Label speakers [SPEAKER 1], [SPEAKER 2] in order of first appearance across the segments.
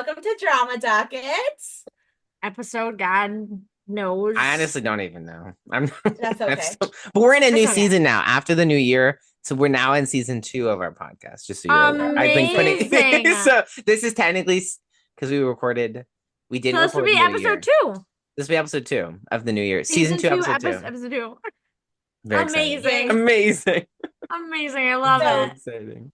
[SPEAKER 1] welcome to Drama Docket.
[SPEAKER 2] Episode God knows.
[SPEAKER 3] I honestly don't even know.
[SPEAKER 1] That's okay.
[SPEAKER 3] But we're in a new
[SPEAKER 2] That's okay.
[SPEAKER 3] season now after the new year. So we're now in season 2 of our podcast, just so you're aware. I've been putting
[SPEAKER 2] Amazing.
[SPEAKER 3] so this is technically because we did
[SPEAKER 2] So this would
[SPEAKER 3] record
[SPEAKER 2] be
[SPEAKER 3] New
[SPEAKER 2] episode
[SPEAKER 3] Year.
[SPEAKER 2] 2.
[SPEAKER 3] This will be episode 2 of the new year. Season 2, episode 2.
[SPEAKER 2] Episode 2.
[SPEAKER 3] Very
[SPEAKER 2] Amazing.
[SPEAKER 3] exciting. Amazing.
[SPEAKER 2] Amazing. I love
[SPEAKER 1] So-
[SPEAKER 2] it.
[SPEAKER 3] Exciting.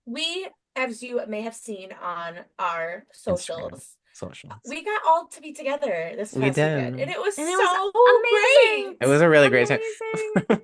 [SPEAKER 1] We, as you may have seen on our socials,
[SPEAKER 3] Socials.
[SPEAKER 1] we got all to be together this
[SPEAKER 3] We
[SPEAKER 1] past
[SPEAKER 3] did.
[SPEAKER 1] weekend, and it was
[SPEAKER 2] And it
[SPEAKER 1] so
[SPEAKER 2] was amazing.
[SPEAKER 1] great.
[SPEAKER 3] It was a really great time.
[SPEAKER 2] Amazing.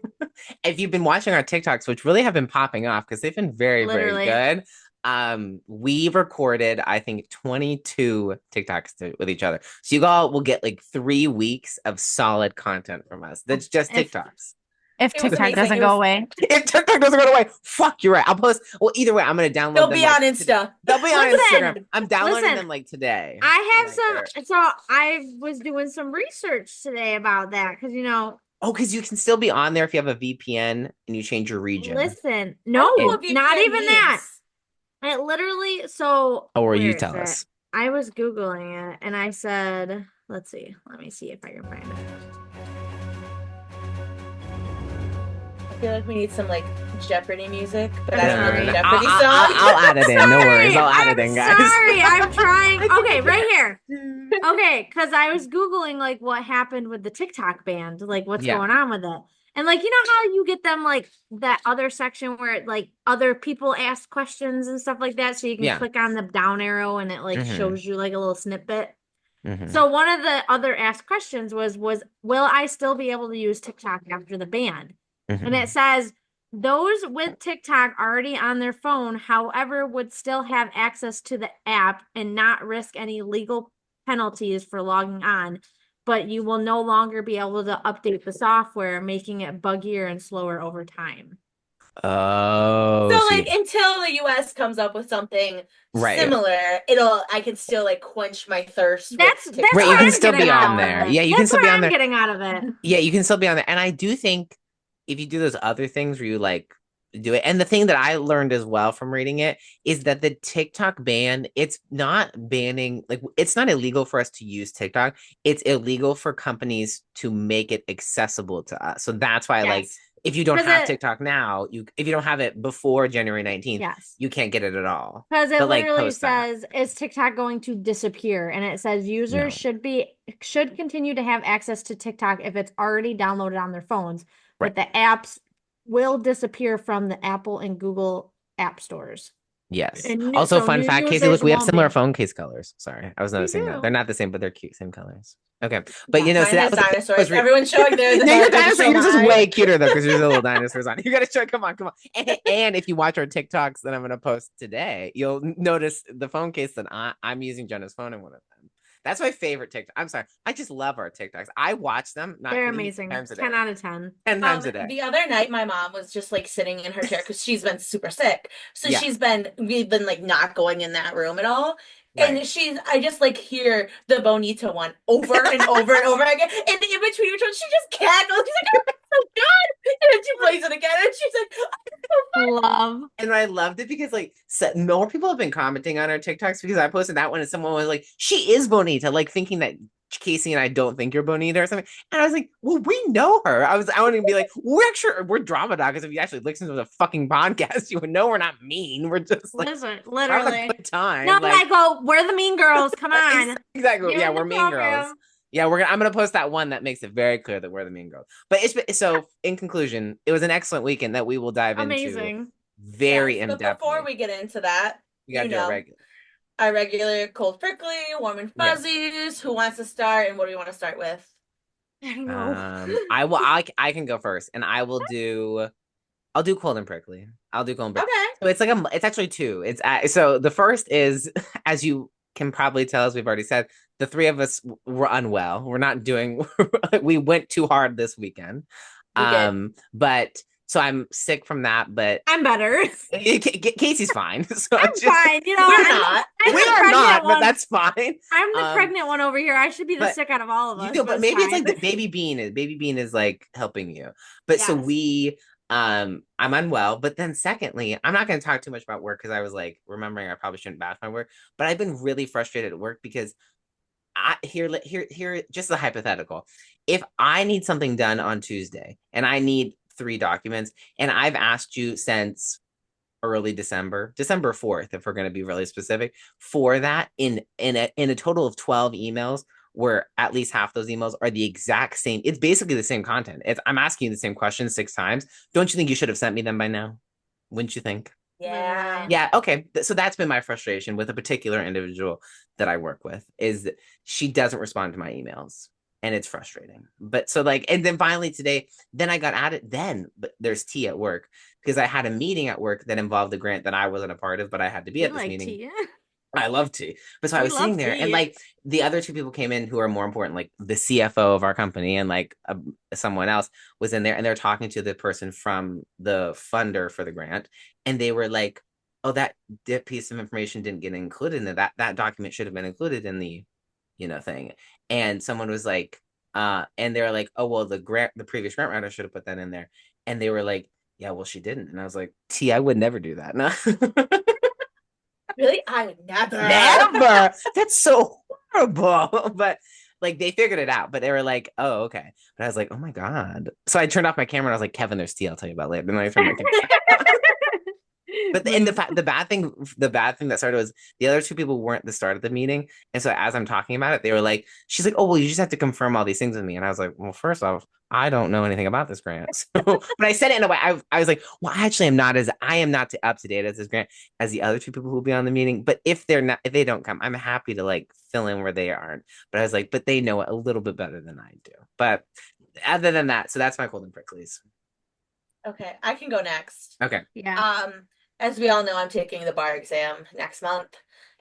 [SPEAKER 3] If you've been watching our TikToks, which really have been popping off because they've been very,
[SPEAKER 2] Literally.
[SPEAKER 3] very good. We recorded, I think, 22 TikToks with each other. So you all will get like 3 weeks of solid content from us. That's just TikToks.
[SPEAKER 2] If
[SPEAKER 1] It was
[SPEAKER 2] TikTok
[SPEAKER 1] amazing.
[SPEAKER 2] doesn't
[SPEAKER 1] It
[SPEAKER 2] go
[SPEAKER 1] was-
[SPEAKER 2] away.
[SPEAKER 3] If TikTok doesn't go away, fuck, you're right. I'll post. Well, either way, I'm gonna download
[SPEAKER 1] They'll
[SPEAKER 3] them.
[SPEAKER 1] be on Insta.
[SPEAKER 3] They'll be on
[SPEAKER 2] Listen.
[SPEAKER 3] Instagram. I'm downloading
[SPEAKER 2] Listen.
[SPEAKER 3] them like today.
[SPEAKER 2] I have
[SPEAKER 3] Like,
[SPEAKER 2] some. So I was doing some research today about that because,
[SPEAKER 3] Oh, because you can still be on there if you have a VPN and you change your region.
[SPEAKER 2] listen,
[SPEAKER 1] I
[SPEAKER 2] no,
[SPEAKER 1] don't know what
[SPEAKER 2] not
[SPEAKER 1] VPN
[SPEAKER 2] even that.
[SPEAKER 1] means.
[SPEAKER 2] It literally, so.
[SPEAKER 3] Or
[SPEAKER 2] where
[SPEAKER 3] you
[SPEAKER 2] is
[SPEAKER 3] tell
[SPEAKER 2] it?
[SPEAKER 3] us.
[SPEAKER 2] I was Googling it and I said, let's see. Let me see if I can find it.
[SPEAKER 1] I feel like we need some like Jeopardy music, but
[SPEAKER 2] I'm
[SPEAKER 1] I don't know
[SPEAKER 2] sorry.
[SPEAKER 1] the Jeopardy song.
[SPEAKER 3] I'll add it in. No worries. I'll add it
[SPEAKER 2] I'm
[SPEAKER 3] in, guys.
[SPEAKER 2] Sorry, I'm trying. Okay, right here. Okay, because I was Googling like what happened with the TikTok ban, like what's
[SPEAKER 3] Yeah.
[SPEAKER 2] going on with it. And like, you know how you get them like that other section where it, like other people ask questions and stuff like that. So you can
[SPEAKER 3] Yeah.
[SPEAKER 2] click on the down arrow and it like
[SPEAKER 3] Mhm.
[SPEAKER 2] shows you like a little snippet.
[SPEAKER 3] Mhm.
[SPEAKER 2] So one of the other asked questions was will I still be able to use TikTok after the ban?
[SPEAKER 3] Mhm.
[SPEAKER 2] And it says those with TikTok already on their phone, however, would still have access to the app and not risk any legal penalties for logging on. But you will no longer be able to update the software, making it buggier and slower over time.
[SPEAKER 3] Oh,
[SPEAKER 1] So
[SPEAKER 3] so
[SPEAKER 1] like until the US comes up with something
[SPEAKER 3] Right.
[SPEAKER 1] similar, I can still like quench my thirst. with
[SPEAKER 2] That's
[SPEAKER 1] TikTok.
[SPEAKER 3] Right, you
[SPEAKER 2] what
[SPEAKER 3] can
[SPEAKER 2] I'm
[SPEAKER 3] still
[SPEAKER 2] getting
[SPEAKER 3] be
[SPEAKER 2] out
[SPEAKER 3] on
[SPEAKER 2] of
[SPEAKER 3] there.
[SPEAKER 2] it.
[SPEAKER 3] Yeah, you can
[SPEAKER 2] That's
[SPEAKER 3] still be
[SPEAKER 2] what
[SPEAKER 3] on
[SPEAKER 2] I'm
[SPEAKER 3] there.
[SPEAKER 2] getting out of it.
[SPEAKER 3] Yeah, you can still be on there. And I do think if you do those other things where you like do it, and the thing that I learned as well from reading it is that the TikTok ban, it's not banning, like it's not illegal for us to use TikTok. It's illegal for companies to make it accessible to us. So that's why, like,
[SPEAKER 2] Yes.
[SPEAKER 3] if you don't
[SPEAKER 2] 'Cause
[SPEAKER 3] have
[SPEAKER 2] it-
[SPEAKER 3] TikTok now, if you don't have it before January 19th,
[SPEAKER 2] Yes.
[SPEAKER 3] you can't get it at all.
[SPEAKER 2] Because it
[SPEAKER 3] But, like,
[SPEAKER 2] literally
[SPEAKER 3] post that.
[SPEAKER 2] says, is TikTok going to disappear? And it says users
[SPEAKER 3] No.
[SPEAKER 2] should continue to have access to TikTok if it's already downloaded on their phones, but
[SPEAKER 3] Right.
[SPEAKER 2] the apps will disappear from the Apple and Google app stores.
[SPEAKER 3] Yes.
[SPEAKER 2] And new-
[SPEAKER 3] Also,
[SPEAKER 2] so
[SPEAKER 3] fun
[SPEAKER 2] new
[SPEAKER 3] fact, Casey,
[SPEAKER 2] users
[SPEAKER 3] look, we have
[SPEAKER 2] won't
[SPEAKER 3] similar
[SPEAKER 2] be.
[SPEAKER 3] phone case colors. Sorry, I was noticing
[SPEAKER 2] do.
[SPEAKER 3] that. They're not the same, but they're cute, same colors. Okay, but
[SPEAKER 1] Yeah,
[SPEAKER 3] so
[SPEAKER 1] mine has
[SPEAKER 3] that was
[SPEAKER 1] dinosaurs. Everyone's showing theirs.
[SPEAKER 3] No, your
[SPEAKER 1] I can
[SPEAKER 3] dinosaur,
[SPEAKER 1] show
[SPEAKER 3] yours is
[SPEAKER 1] mine.
[SPEAKER 3] way cuter though, because there's little dinosaurs on it. You gotta show. Come on. And if you watch our TikToks that I'm gonna post today, you'll notice the phone case that I'm using Jenna's phone in one of them. That's my favorite TikTok. I'm sorry, I just love our TikToks. I watch them. Not
[SPEAKER 2] They're
[SPEAKER 3] kidding,
[SPEAKER 2] amazing.
[SPEAKER 3] 10 times a day.
[SPEAKER 2] 10 out of 10.
[SPEAKER 3] 10 times a day.
[SPEAKER 1] The other night, my mom was just like sitting in her chair because she's been super sick. So
[SPEAKER 3] Yeah.
[SPEAKER 1] we've been like not going in that room at all.
[SPEAKER 3] Right.
[SPEAKER 1] And I just like hear the Bonita one over and over and over again. And in between each one, she just cackles. She's like, oh, it's so good. And then she plays it again. And she's like,
[SPEAKER 2] Love.
[SPEAKER 3] And I loved it because like more people have been commenting on our TikToks because I posted that one and someone was like, she is Bonita, like thinking that Casey and I don't think you're Bonita or something. And I was like, well, we know her. I want to be like, we're drama dogs. If you actually listen to the fucking podcast, you would know we're not mean. We're just like
[SPEAKER 2] Listen,
[SPEAKER 3] having
[SPEAKER 2] literally.
[SPEAKER 3] a good time.
[SPEAKER 2] No,
[SPEAKER 3] like,
[SPEAKER 2] Michael, we're the mean girls. Come on.
[SPEAKER 3] exactly.
[SPEAKER 2] You're
[SPEAKER 3] Yeah,
[SPEAKER 2] in the
[SPEAKER 3] we're mean girls.
[SPEAKER 2] program.
[SPEAKER 3] Yeah, I'm gonna post that one that makes it very clear that we're the mean girls. But so in conclusion, it was an excellent weekend that we will dive into
[SPEAKER 2] Amazing.
[SPEAKER 3] very
[SPEAKER 1] yes.
[SPEAKER 3] in
[SPEAKER 1] But
[SPEAKER 3] depth.
[SPEAKER 1] before we get into that,
[SPEAKER 3] we gotta
[SPEAKER 1] you
[SPEAKER 3] do a
[SPEAKER 1] know,
[SPEAKER 3] regular.
[SPEAKER 1] our regular cold prickly, warm and
[SPEAKER 3] Yeah.
[SPEAKER 1] fuzzies. Who wants to start? And what do we want to start with?
[SPEAKER 2] I don't know.
[SPEAKER 3] I can go first, and I'll do cold and prickly. I'll do cold and prickly.
[SPEAKER 1] Okay.
[SPEAKER 3] So it's actually 2. So the first is, as you can probably tell, as we've already said, the 3 of us were unwell. We're not doing. We went too hard this weekend.
[SPEAKER 1] We did.
[SPEAKER 3] But so I'm sick from that. But
[SPEAKER 2] I'm better.
[SPEAKER 3] Casey's fine. So
[SPEAKER 2] I'm fine. You know,
[SPEAKER 1] We're
[SPEAKER 2] I'm
[SPEAKER 1] not.
[SPEAKER 2] I'm
[SPEAKER 3] We
[SPEAKER 2] the
[SPEAKER 3] are
[SPEAKER 2] pregnant
[SPEAKER 3] not,
[SPEAKER 2] one.
[SPEAKER 3] but that's fine.
[SPEAKER 2] I'm the
[SPEAKER 3] Um,
[SPEAKER 2] pregnant one over here. I should be the
[SPEAKER 3] but
[SPEAKER 2] sick out of all of us.
[SPEAKER 3] You do, but maybe it's
[SPEAKER 2] fine.
[SPEAKER 3] like the baby bean is like helping you. But so
[SPEAKER 2] Yes.
[SPEAKER 3] we I'm unwell. But then secondly, I'm not going to talk too much about work because I was like remembering I probably shouldn't bash my work. But I've been really frustrated at work because here, just a hypothetical. If I need something done on Tuesday and I need 3 documents, and I've asked you since early December 4th, if we're going to be really specific, for that in a total of 12 emails, where at least half those emails are the exact same. It's basically the same content. I'm asking you the same question 6 times. Don't you think you should have sent me them by now? Wouldn't you think?
[SPEAKER 1] Yeah.
[SPEAKER 3] Yeah, okay. So that's been my frustration with a particular individual that I work with, is that she doesn't respond to my emails. And it's frustrating. But so like, and then finally today, then I got at it then, but there's tea at work because I had a meeting at work that involved a grant that I wasn't a part of, but I had to be
[SPEAKER 2] You
[SPEAKER 3] at this
[SPEAKER 2] like
[SPEAKER 3] meeting.
[SPEAKER 2] tea?
[SPEAKER 3] I love tea. But so I
[SPEAKER 2] We
[SPEAKER 3] was sitting
[SPEAKER 2] love
[SPEAKER 3] there and
[SPEAKER 2] tea.
[SPEAKER 3] like the other 2 people came in who are more important, like the CFO of our company and like someone else was in there, and they're talking to the person from the funder for the grant. And they were like, oh, that piece of information didn't get included in that document should have been included in the, thing. And someone was like, and they're like, oh, well, the previous grant writer should have put that in there. And they were like, yeah, well, she didn't. And I was like, T, I would never do that. No.
[SPEAKER 1] Really? I would never.
[SPEAKER 3] Never. That's so horrible. But like they figured it out, but they were like, oh, okay. But I was like, oh my God. So I turned off my camera and I was like, Kevin, there's tea, I'll tell you about later. Then I turned my camera. But and the bad thing that started was the other 2 people weren't the start of the meeting. And so as I'm talking about it, they were like, she's like, oh, well, you just have to confirm all these things with me. And I was like, well, first off, I don't know anything about this grant. So, but I said it in a way, I was like, well, actually, I am not up to date as this grant as the other 2 people who will be on the meeting. But if they don't come, I'm happy to like fill in where they aren't. But I was like, but they know it a little bit better than I do. But other than that, so that's my cold and pricklies.
[SPEAKER 1] Okay, I can go next.
[SPEAKER 3] Okay.
[SPEAKER 2] Yeah.
[SPEAKER 1] As we all know, I'm taking the bar exam next month.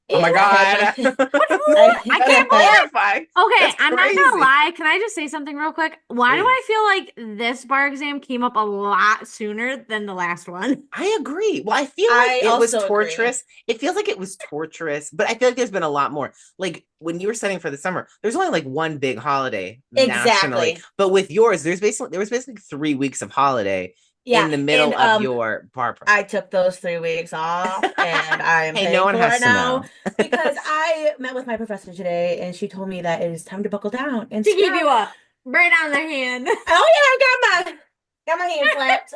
[SPEAKER 3] Oh my
[SPEAKER 1] And
[SPEAKER 3] God.
[SPEAKER 2] I can't believe it.
[SPEAKER 3] Horrifying.
[SPEAKER 2] Okay,
[SPEAKER 3] That's
[SPEAKER 2] I'm not
[SPEAKER 3] crazy.
[SPEAKER 2] gonna lie. Can I just say something real quick? Why do
[SPEAKER 3] Please.
[SPEAKER 2] I feel like this bar exam came up a lot sooner than the last one?
[SPEAKER 3] I agree. Well, I feel like it was torturous. It feels like it was torturous, but I feel like there's been a lot more. Like when you were studying for the summer, there's only like one big holiday nationally.
[SPEAKER 1] Exactly.
[SPEAKER 3] But with yours, there was basically 3 weeks of holiday in the middle of your bar prep.
[SPEAKER 1] I took those 3 weeks off, and I'm
[SPEAKER 3] Hey,
[SPEAKER 1] paying
[SPEAKER 3] no one
[SPEAKER 1] for
[SPEAKER 3] has
[SPEAKER 1] it
[SPEAKER 3] to
[SPEAKER 1] now
[SPEAKER 3] know.
[SPEAKER 1] because I met with my professor today, and she told me that it is time to buckle down and
[SPEAKER 2] To give
[SPEAKER 1] stop.
[SPEAKER 2] you a right on the hand.
[SPEAKER 1] Oh yeah, I got my hand slapped.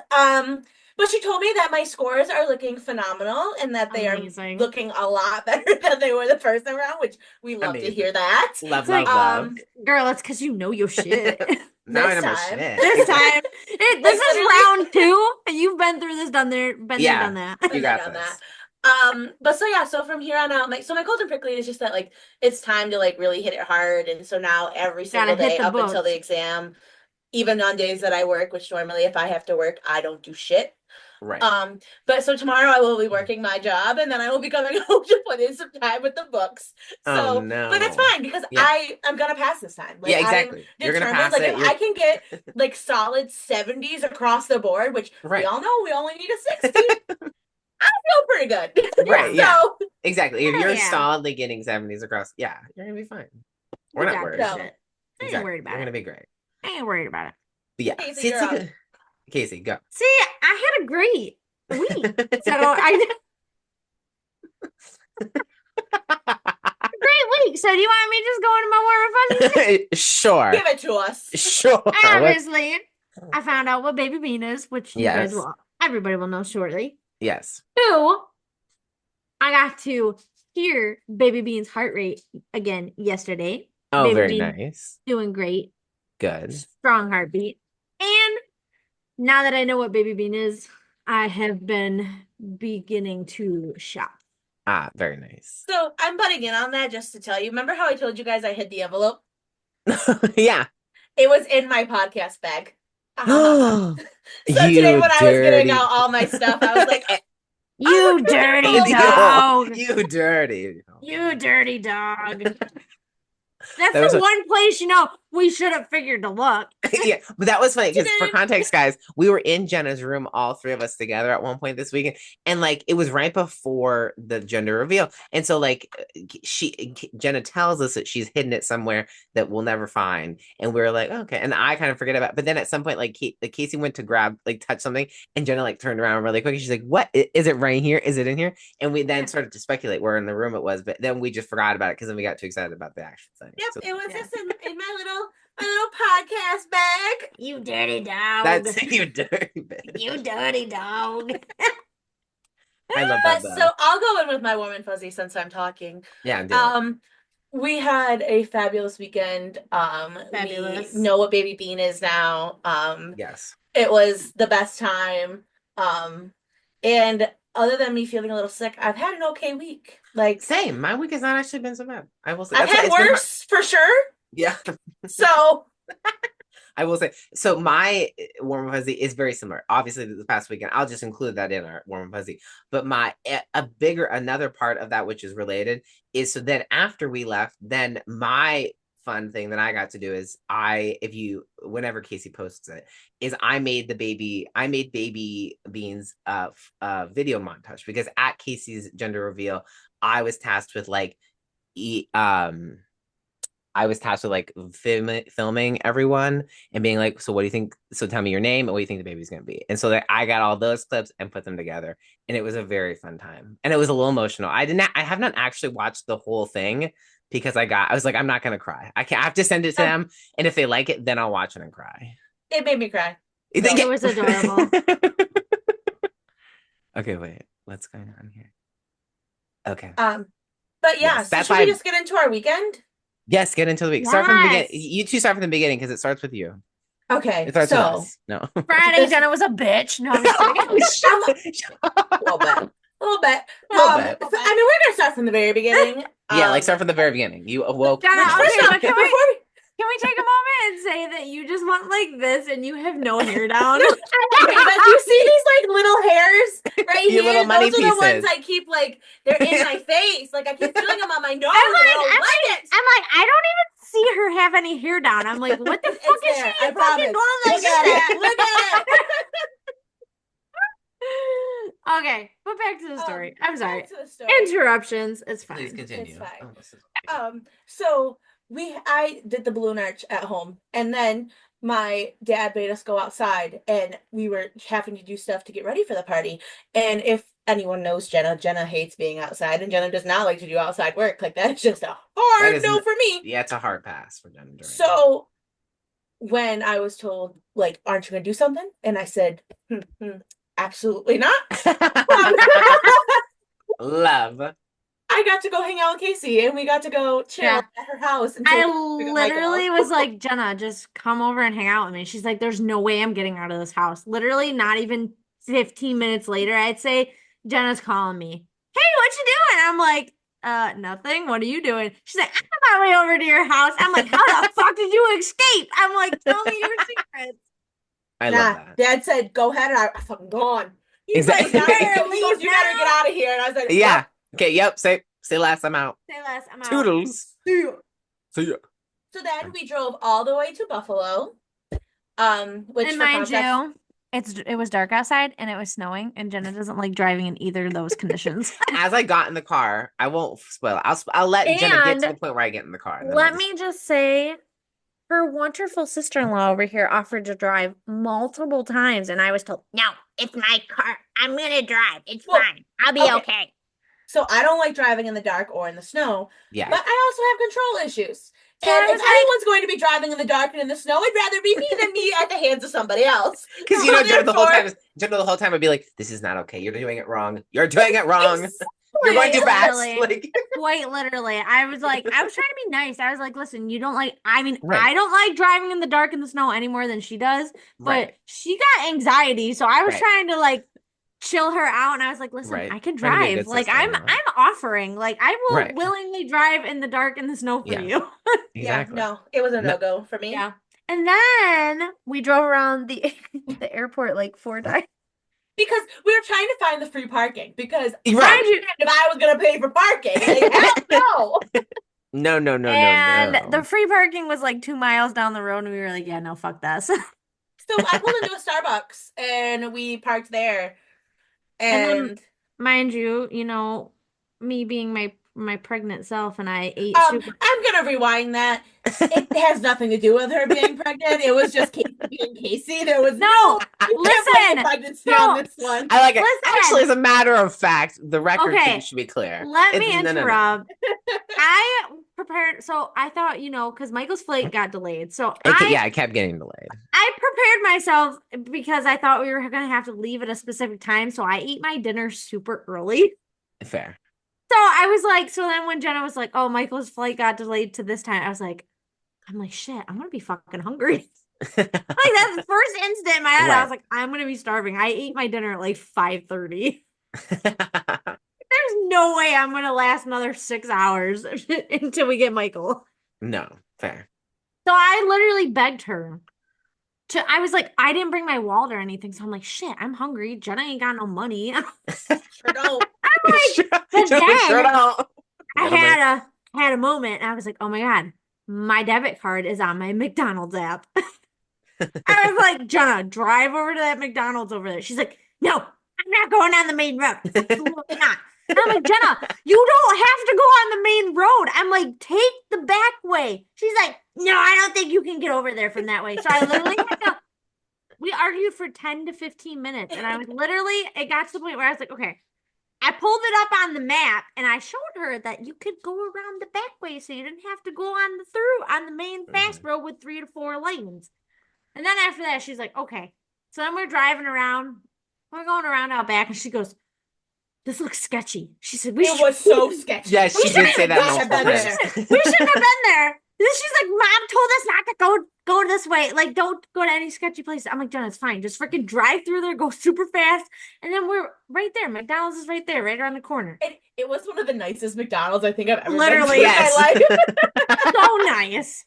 [SPEAKER 1] But she told me that my scores are looking phenomenal and that they
[SPEAKER 2] Amazing.
[SPEAKER 1] are looking a lot better than they were the first time around, which we love to hear that.
[SPEAKER 3] Love,
[SPEAKER 2] It's like,
[SPEAKER 3] love.
[SPEAKER 2] Girl, it's because you know your shit.
[SPEAKER 3] Now I
[SPEAKER 1] This
[SPEAKER 3] know my
[SPEAKER 1] time.
[SPEAKER 3] shit.
[SPEAKER 2] This time. This is
[SPEAKER 1] literally-
[SPEAKER 2] round 2, and you've been through this, done there, been there, done that.
[SPEAKER 3] You got this.
[SPEAKER 1] But so yeah, so from here on out, my golden prickly is just that like it's time to like really hit it hard, and so now every single
[SPEAKER 2] Gotta hit
[SPEAKER 1] day
[SPEAKER 2] the
[SPEAKER 1] up until
[SPEAKER 2] books.
[SPEAKER 1] the exam, even on days that I work, which normally if I have to work, I don't do shit.
[SPEAKER 3] Right.
[SPEAKER 1] But so tomorrow I will be working my job, and then I will be coming home to put in some time with the books. So,
[SPEAKER 3] Oh, no.
[SPEAKER 1] but it's fine because I'm gonna pass this time. Like,
[SPEAKER 3] yeah, exactly. You're gonna pass
[SPEAKER 1] like
[SPEAKER 3] it.
[SPEAKER 1] if I can get like solid 70s across the board, which
[SPEAKER 3] Right.
[SPEAKER 1] we all know we only need a 60. I feel pretty good.
[SPEAKER 3] Right, yeah.
[SPEAKER 1] So,
[SPEAKER 3] Exactly. If
[SPEAKER 2] Hell
[SPEAKER 3] you're
[SPEAKER 2] yeah.
[SPEAKER 3] solidly getting 70s across, yeah, you're gonna be fine. We're
[SPEAKER 2] You
[SPEAKER 3] not
[SPEAKER 2] got
[SPEAKER 3] worried.
[SPEAKER 2] this
[SPEAKER 1] No.
[SPEAKER 2] shit. I ain't
[SPEAKER 3] Exactly.
[SPEAKER 2] worried about
[SPEAKER 3] You're
[SPEAKER 2] it.
[SPEAKER 3] gonna be great.
[SPEAKER 2] I ain't worried about it.
[SPEAKER 3] But yeah,
[SPEAKER 1] Casey,
[SPEAKER 3] see, it's
[SPEAKER 1] you're
[SPEAKER 3] like
[SPEAKER 1] up.
[SPEAKER 3] Casey, go.
[SPEAKER 2] See, I had a great week. So I great week. So do you want me to just go into my warm and fuzzy?
[SPEAKER 3] Sure.
[SPEAKER 1] Give it to us.
[SPEAKER 3] Sure.
[SPEAKER 2] Obviously, I found out what baby bean is, which you guys
[SPEAKER 3] Yes.
[SPEAKER 2] everybody will know shortly.
[SPEAKER 3] Yes.
[SPEAKER 2] 2, I got to hear baby bean's heart rate again yesterday.
[SPEAKER 3] Oh,
[SPEAKER 2] Baby
[SPEAKER 3] very
[SPEAKER 2] Bean
[SPEAKER 3] nice.
[SPEAKER 2] doing great.
[SPEAKER 3] Good.
[SPEAKER 2] Strong heartbeat. And now that I know what baby bean is, I have been beginning to shop.
[SPEAKER 3] Ah, very nice.
[SPEAKER 1] So I'm butting in on that just to tell you. Remember how I told you guys I hid the envelope?
[SPEAKER 3] Yeah.
[SPEAKER 1] It was in my podcast bag.
[SPEAKER 3] So
[SPEAKER 1] So today when I was getting out all my stuff, I was like,
[SPEAKER 2] You dirty
[SPEAKER 1] Oh,
[SPEAKER 2] dog.
[SPEAKER 3] You dirty.
[SPEAKER 2] You dirty dog. That's
[SPEAKER 3] That was
[SPEAKER 2] the one place, we should have figured to look.
[SPEAKER 3] Yeah, but that was funny because for context, guys, we were in Jenna's room, all three of us together at one point this weekend, and like it was right before the gender reveal, and so like Jenna tells us that she's hidden it somewhere that we'll never find, and we were like, okay, and I kind of forget about it. But then at some point, like Casey went to touch something, and Jenna like turned around really quick, and she's like, what is it right here? Is it in here? And we then started to speculate where in the room it was, but then we just forgot about it because then we got too excited about the actual thing.
[SPEAKER 1] Yep, so, it was just in my little podcast bag.
[SPEAKER 2] You dirty dog.
[SPEAKER 3] That's you dirty bitch.
[SPEAKER 2] You dirty dog.
[SPEAKER 3] I love that.
[SPEAKER 1] So I'll go in with my warm and fuzzy since I'm talking.
[SPEAKER 3] Yeah.
[SPEAKER 1] We had a fabulous weekend.
[SPEAKER 2] Fabulous.
[SPEAKER 1] We know what Baby Bean is now.
[SPEAKER 3] Yes.
[SPEAKER 1] It was the best time. And other than me feeling a little sick, I've had an okay week. Like
[SPEAKER 3] same. My week has not actually been so bad. I will say
[SPEAKER 1] I've had worse for sure.
[SPEAKER 3] Yeah.
[SPEAKER 1] So
[SPEAKER 3] I will say, so my warm and fuzzy is very similar. Obviously, this past weekend, I'll just include that in our warm and fuzzy. But another part of that, which is related, is so then after we left, then my fun thing that I got to do is whenever Casey posts it, is I made Baby Beans video montage, because at Casey's gender reveal, I was tasked with filming everyone and being like, so what do you think? So tell me your name and what do you think the baby's going to be? And so I got all those clips and put them together. And it was a very fun time. And it was a little emotional. I have not actually watched the whole thing because I was like, I'm not going to cry. I have to send it to them. And if they like it, then I'll watch it and cry.
[SPEAKER 1] It made me cry.
[SPEAKER 2] It was adorable.
[SPEAKER 3] Okay, wait. What's going on here? Okay.
[SPEAKER 1] But yeah, yes, so should we just get into our weekend?
[SPEAKER 3] Yes, get into the week. Yes. Start from the beginning. You two start from the beginning because it starts with you.
[SPEAKER 1] Okay.
[SPEAKER 3] It starts with us. No.
[SPEAKER 2] Friday, Jenna was a bitch. No, I'm just kidding.
[SPEAKER 1] A little bit. I mean, we're gonna start from the very beginning.
[SPEAKER 3] Yeah, start from the very beginning. You awoke.
[SPEAKER 2] Jenna, can we take a moment and say that you just went like this and you have no hair down?
[SPEAKER 1] But you see these little hairs right here?
[SPEAKER 3] Little money
[SPEAKER 1] Those are
[SPEAKER 3] pieces.
[SPEAKER 1] the ones I keep they're in my face. I keep feeling them on my nose. I don't like it.
[SPEAKER 2] I'm like, I don't even see her have any hair down. I'm like, what the fuck is she
[SPEAKER 1] I promise.
[SPEAKER 2] fucking going like that?
[SPEAKER 1] Look at it.
[SPEAKER 2] Okay, but back to the story. I'm sorry.
[SPEAKER 1] Back to the story.
[SPEAKER 2] Interruptions. It's fine.
[SPEAKER 3] Please continue.
[SPEAKER 1] It's fine. So I did the balloon arch at home, and then my dad made us go outside, and we were having to do stuff to get ready for the party. And if anyone knows Jenna hates being outside, and Jenna does not like to do outside work. Like, that's just a hard no for me.
[SPEAKER 3] Yeah, it's a hard pass for Jenna.
[SPEAKER 1] So when I was told, aren't you gonna do something? And I said, absolutely not.
[SPEAKER 3] Love.
[SPEAKER 1] I got to go hang out with Casey, and we got to go chill at her house.
[SPEAKER 2] I literally was like, Jenna, just come over and hang out with me. She's like, there's no way I'm getting out of this house. Literally, not even 15 minutes later, I'd say, Jenna's calling me. Hey, what you doing? I'm like, nothing. What are you doing? She's like, I'm on my way over to your house. I'm like, how the fuck did you escape? I'm like, tell me your secrets.
[SPEAKER 3] I love that.
[SPEAKER 1] Dad said, go ahead, and I fucking gone. He's
[SPEAKER 3] exactly.
[SPEAKER 1] like, you better get out of here. And I was like,
[SPEAKER 3] yeah.
[SPEAKER 1] What?
[SPEAKER 3] Okay, yep. Say less, I'm out.
[SPEAKER 2] Say less, I'm out.
[SPEAKER 3] Toodles. See ya.
[SPEAKER 1] So then we drove all the way to Buffalo. Which,
[SPEAKER 2] and mind you, it was dark outside and it was snowing, and Jenna doesn't like driving in either of those conditions.
[SPEAKER 3] As I got in the car, I won't spoil it. I'll let Jenna get to the point where I get in the car.
[SPEAKER 2] Let me just say, her wonderful sister-in-law over here offered to drive multiple times, and I was told, no, it's my car. I'm gonna drive. It's fine. I'll be okay.
[SPEAKER 1] So I don't like driving in the dark or in the snow.
[SPEAKER 3] Yeah.
[SPEAKER 1] But I also have control issues. And if anyone's going to be driving in the dark and in the snow, it'd rather be me than me at the hands of somebody else.
[SPEAKER 3] Because Jenna the whole time would be like, "This is not okay. You're doing it wrong. You're doing it wrong. You're going too fast."
[SPEAKER 2] Quite literally, I was trying to be nice. I was like, "Listen, you don't like. I mean, right. I don't like driving in the dark and the snow any more than she does. But she got anxiety, so I was trying to chill her out, and I was like, listen, I can drive. I'm offering. I will willingly drive in the dark and the snow for you.
[SPEAKER 3] Exactly.
[SPEAKER 1] Yeah, no, it was a no-go for me.
[SPEAKER 2] Yeah. And then we drove around the airport 4 times.
[SPEAKER 1] Because we were trying to find the free parking. Because
[SPEAKER 3] if
[SPEAKER 1] I was going to pay for parking. Hell no.
[SPEAKER 3] No, no, no, no,
[SPEAKER 2] And the
[SPEAKER 3] no.
[SPEAKER 2] free parking was like 2 miles down the road, and we were like, yeah, no, fuck this.
[SPEAKER 1] So I pulled into a Starbucks and we parked there.
[SPEAKER 2] And then,
[SPEAKER 1] And
[SPEAKER 2] mind you, me being my pregnant self, and I ate super.
[SPEAKER 1] I'm gonna rewind that. It has nothing to do with her being pregnant. It was just Casey being Casey. There was
[SPEAKER 2] No,
[SPEAKER 1] you can't blame the
[SPEAKER 2] listen.
[SPEAKER 1] pregnancy on
[SPEAKER 2] So
[SPEAKER 1] this one.
[SPEAKER 3] I like it. Actually, as
[SPEAKER 2] listen.
[SPEAKER 3] a matter of fact, the record
[SPEAKER 2] Okay,
[SPEAKER 3] should be clear.
[SPEAKER 2] let
[SPEAKER 3] It's
[SPEAKER 2] me
[SPEAKER 3] no, no, no.
[SPEAKER 2] interrupt. I prepared, so I thought, because Michael's flight got delayed. So
[SPEAKER 3] Yeah, I kept getting delayed.
[SPEAKER 2] I prepared myself because I thought we were going to have to leave at a specific time. So I ate my dinner super early.
[SPEAKER 3] Fair.
[SPEAKER 2] So I was like, so then when Jenna was like, oh, Michael's flight got delayed to this time, I'm like, shit, I'm going to be fucking hungry. Like that's the first instant in my head. I was like, I'm going to be starving. I ate my dinner at like 5:30. There's no way I'm going to last another 6 hours until we get Michael.
[SPEAKER 3] No, fair.
[SPEAKER 2] So I literally begged her. I was like, I didn't bring my wallet or anything. So I'm like, shit, I'm hungry. Jenna ain't got no money.
[SPEAKER 1] Sure don't.
[SPEAKER 2] I'm like,
[SPEAKER 3] Sure,
[SPEAKER 2] but then
[SPEAKER 3] sure don't.
[SPEAKER 2] I had a moment and I was like, oh my God, my debit card is on my McDonald's app. I was like, Jenna, drive over to that McDonald's over there. She's like, no, I'm not going on the main road. Absolutely not. And I'm like, Jenna, you don't have to go on the main road. I'm like, take the back way. She's like, no, I don't think you can get over there from that way. So I literally we argued for 10 to 15 minutes. And I was literally, it got to the point where I was like, okay. I pulled it up on the map and I showed her that you could go around the back way so you didn't have to go on the main fast road with 3 to 4 lanes. And then after that, she's like, okay. So then we're driving around. We're going around out back and she goes, this looks sketchy. She said,
[SPEAKER 1] It was so sketchy.
[SPEAKER 3] Yeah, she did say that
[SPEAKER 1] We
[SPEAKER 3] multiple
[SPEAKER 1] shouldn't have
[SPEAKER 3] times.
[SPEAKER 1] been there.
[SPEAKER 2] we shouldn't have been there. Then she's like, Mom told us not to go this way. Like, don't go to any sketchy places. I'm like, Jenna, it's fine. Just freaking drive through there, go super fast. And then we're right there. McDonald's is right there, right around the corner.
[SPEAKER 1] It was one of the nicest McDonald's I think I've ever
[SPEAKER 2] Literally,
[SPEAKER 1] been to in my life.
[SPEAKER 2] So nice.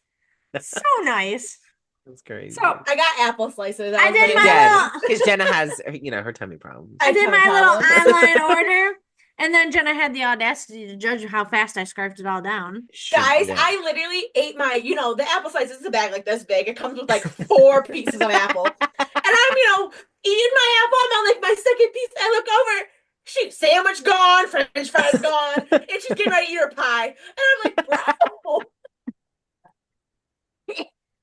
[SPEAKER 2] So nice.
[SPEAKER 3] That's crazy.
[SPEAKER 2] So
[SPEAKER 1] I got apple slices.
[SPEAKER 2] I did my
[SPEAKER 3] Yeah,
[SPEAKER 2] little-
[SPEAKER 3] because Jenna has, her tummy problems.
[SPEAKER 2] I did my little
[SPEAKER 1] Tummy
[SPEAKER 2] online order. And then Jenna had the audacity to judge how fast I scarfed it all down.
[SPEAKER 1] Guys, I literally ate the apple slices is a bag like this big. It comes with like 4 pieces of apple. And I'm, eating my apple. I'm on like my second piece. I look over. Shoot, sandwich gone, French fries gone. And she's getting ready to eat her pie. And I'm like, bro.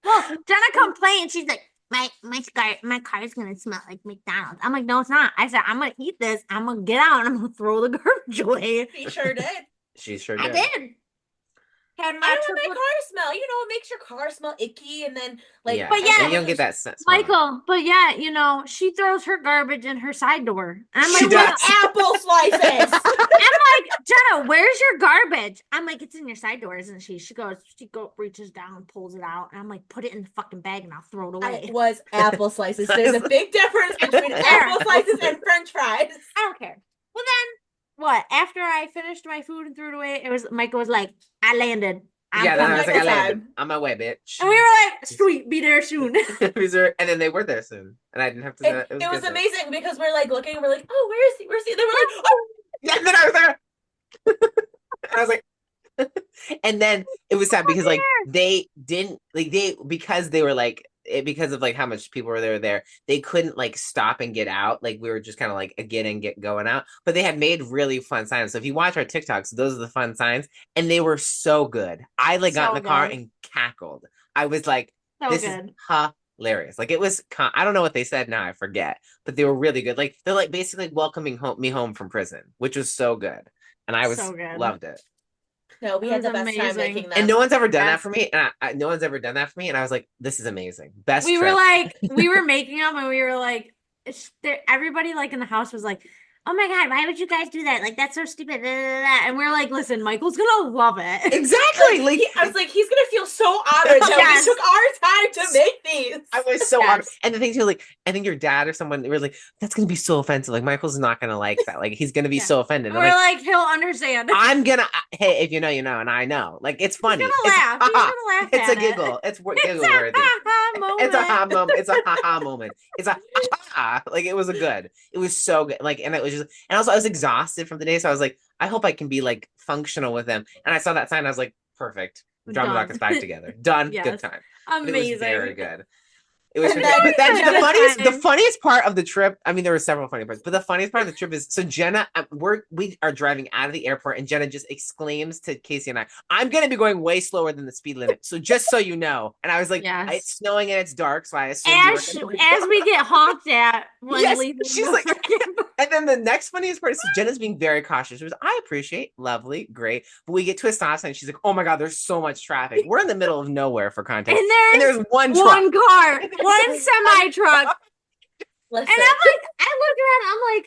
[SPEAKER 2] Well, Jenna complained. She's like, my car's gonna smell like McDonald's. I'm like, no, it's not. I said, I'm gonna eat this. I'm gonna get out and I'm gonna throw the garbage away.
[SPEAKER 1] She sure did.
[SPEAKER 3] She sure
[SPEAKER 2] I
[SPEAKER 3] did.
[SPEAKER 2] did. Had
[SPEAKER 1] I don't want my car to smell. It makes your car smell icky, and then
[SPEAKER 3] Yeah,
[SPEAKER 2] but yeah,
[SPEAKER 3] and you don't get that sense.
[SPEAKER 2] Michael, but yeah, she throws her garbage in her side door. And I'm like,
[SPEAKER 3] She does.
[SPEAKER 1] apple slices.
[SPEAKER 2] I'm like, Jenna, where's your garbage? I'm like, it's in your side door, isn't she? She reaches down, pulls it out, and I'm like, put it in the fucking bag and I'll throw it away.
[SPEAKER 1] It was apple slices. There's a big difference between apple slices and French fries.
[SPEAKER 2] I don't care. Well, then what? After I finished my food and threw it away, Michael was like, I landed.
[SPEAKER 3] Yeah, then I was like, I
[SPEAKER 1] Michael
[SPEAKER 3] landed.
[SPEAKER 1] time.
[SPEAKER 3] On my way, bitch.
[SPEAKER 2] And we were like, sweet, be there soon.
[SPEAKER 3] And then they were there soon, and I didn't have to.
[SPEAKER 1] It was amazing because we're like looking and we're like, oh, where is he? Where's he? They were like, oh,
[SPEAKER 3] Yeah, and then I was there. And I was like, and then it was sad because like they didn't because they were like because of like how much people were there, they couldn't like stop and get out. Like we were just kind of like get going out, but they had made really fun signs. So if you watch our TikToks, those are the fun signs, and they were so good. I got in the car and cackled. I was like, this is hilarious. Like it was, I don't know what they said now, I forget, but they were really good. Like they're like basically welcoming me home from prison, which was so good, and I was loved it.
[SPEAKER 1] No, we had the best time making them.
[SPEAKER 3] And no one's ever done that for me. And no one's ever done that for me. And I was like, this is amazing. Best
[SPEAKER 2] We
[SPEAKER 3] trip.
[SPEAKER 2] were like, we were making them and we were like, everybody like in the house was like, oh my God, why would you guys do that? Like, that's so stupid. And we're like, listen, Michael's gonna love it.
[SPEAKER 3] Exactly.
[SPEAKER 1] I was like, he's gonna feel so honored that we took our time to make these.
[SPEAKER 3] I was so honored. And the thing too, like, I think your dad or someone, they were like, that's gonna be so offensive. Like, Michael's not gonna like that. Like, he's gonna be so offended.
[SPEAKER 2] We're like, he'll understand.
[SPEAKER 3] I'm gonna, hey, if you know, you know, and I know. Like, it's funny.
[SPEAKER 2] He's gonna laugh. He's gonna laugh.
[SPEAKER 3] It's a giggle. It's giggle worthy. It's a ha moment. It's a ha moment. It's a ha. Like, it was good. It was so good. Like, and it was just, and also I was exhausted from the day. So I was like, I hope I can be like functional with them. And I saw that sign. I was like, Perfect. Drama
[SPEAKER 2] Done.
[SPEAKER 3] Doc is back together. Done. Good
[SPEAKER 2] Yes.
[SPEAKER 3] time. But it was
[SPEAKER 2] Amazing.
[SPEAKER 3] very good. It was
[SPEAKER 1] And
[SPEAKER 3] fantastic.
[SPEAKER 1] then
[SPEAKER 3] But then the funniest part of the trip, I mean, there were several funny parts, but the funniest part of the trip is so Jenna, we are driving out of the airport, and Jenna just exclaims to Casey and I'm gonna be going way slower than the speed limit. So just so you know. And I was like,
[SPEAKER 2] Yes.
[SPEAKER 3] it's snowing and it's dark, so I assumed you were
[SPEAKER 2] As we get honked at when
[SPEAKER 3] yes,
[SPEAKER 2] leaving
[SPEAKER 3] she's
[SPEAKER 2] the
[SPEAKER 3] like,
[SPEAKER 2] freaking-
[SPEAKER 3] and then the next funniest part is Jenna's being very cautious. She was, I appreciate, lovely, great. But we get to a stop sign, she's like, oh my God, there's so much traffic. We're in the middle of nowhere for context.
[SPEAKER 2] and
[SPEAKER 3] there's one truck.
[SPEAKER 2] one car, one semi truck. And
[SPEAKER 1] Listen.
[SPEAKER 2] I'm like, I look around,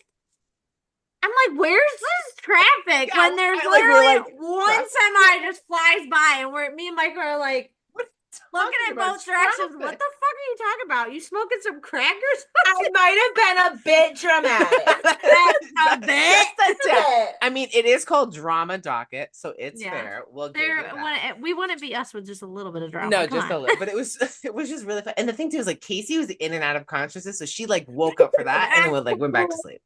[SPEAKER 2] I'm like, where's this traffic?
[SPEAKER 3] Yeah,
[SPEAKER 2] when there's
[SPEAKER 3] we're
[SPEAKER 2] literally
[SPEAKER 3] like,
[SPEAKER 2] one
[SPEAKER 3] traffic.
[SPEAKER 2] semi just flies by, and me and Mike are like looking at
[SPEAKER 3] about
[SPEAKER 2] both directions.
[SPEAKER 3] traffic?
[SPEAKER 2] What the fuck are you talking about? You smoking some crackers?
[SPEAKER 1] I might have been a bit dramatic.
[SPEAKER 2] A bit.
[SPEAKER 3] Just a tad. I mean, it is called Drama Docket, so it's
[SPEAKER 2] Yeah.
[SPEAKER 3] fair. We'll give you that.
[SPEAKER 2] We wouldn't be us with just a little bit of drama.
[SPEAKER 3] No,
[SPEAKER 2] Come
[SPEAKER 3] just
[SPEAKER 2] on.
[SPEAKER 3] a little. But it was just really fun. And the thing too is like Casey was in and out of consciousness, so she like woke up for that and then went back to sleep.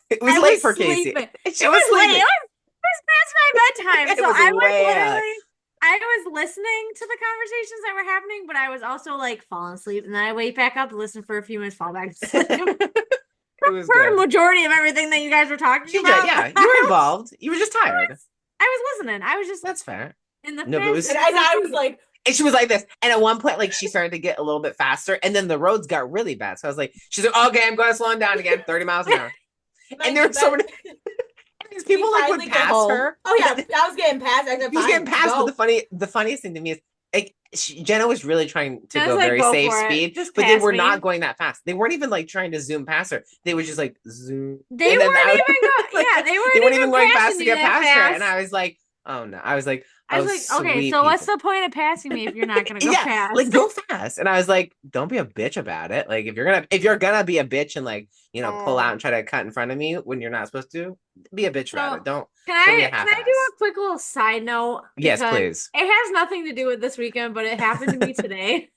[SPEAKER 3] It was late for Casey.
[SPEAKER 2] It was late. It was past my bedtime. So I was literally I was listening to the conversations that were happening, but I was also like falling asleep, and then I wake back up, listen for a few minutes, fall back to sleep.
[SPEAKER 3] It was
[SPEAKER 2] for
[SPEAKER 3] good.
[SPEAKER 2] a majority of everything that you guys were talking about.
[SPEAKER 3] Yeah, you were involved. You were just tired.
[SPEAKER 2] I was listening. I was just
[SPEAKER 3] That's fair.
[SPEAKER 2] in the
[SPEAKER 3] No, but it was-
[SPEAKER 1] And I was like,
[SPEAKER 3] And she was like this. And at one point, like she started to get a little bit faster, and then the roads got really bad. So I was like, she's like, okay, I'm going to slow down again, 30 miles an hour. And there were so many these people like would pass her.
[SPEAKER 1] Oh yeah, I was getting past. I said,
[SPEAKER 3] He was getting past, but the funniest thing to me is like Jenna was really trying to go very safe speed, but they were not going that fast. They weren't even like trying to zoom past her. They were just like zoom.
[SPEAKER 2] They weren't even
[SPEAKER 3] going fast to get past her.
[SPEAKER 2] fast.
[SPEAKER 3] And I was like, oh no. I was like,
[SPEAKER 2] okay, so what's the point of passing me if you're not gonna go fast?
[SPEAKER 3] Like go fast. And I was like, don't be a bitch about it. Like if you're gonna be a bitch and like, pull out and try to cut in front of me when you're not supposed to, be a bitch about it. Don't
[SPEAKER 2] Can I do a quick little side note?
[SPEAKER 3] Yes, please.
[SPEAKER 2] It has nothing to do with this weekend, but it happened to me today.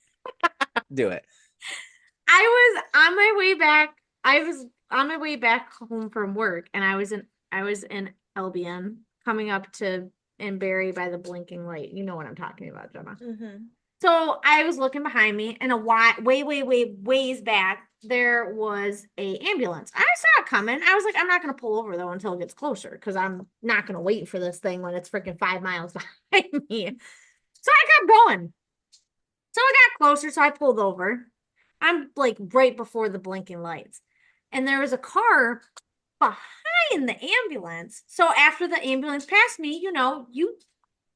[SPEAKER 3] Do it.
[SPEAKER 2] I was on my way back. I was on my way back home from work, and I was in Albion coming up to in Barry by the blinking light. You know what I'm talking about, Gemma.
[SPEAKER 1] Mm-hmm.
[SPEAKER 2] So I was looking behind me, and ways back, there was a ambulance. I saw it coming. I was like, I'm not going to pull over though until it gets closer, because I'm not going to wait for this thing when it's freaking 5 miles behind me. So I kept going. So I got closer, so I pulled over. I'm like right before the blinking lights, and there was a car behind the ambulance. So after the ambulance passed me, you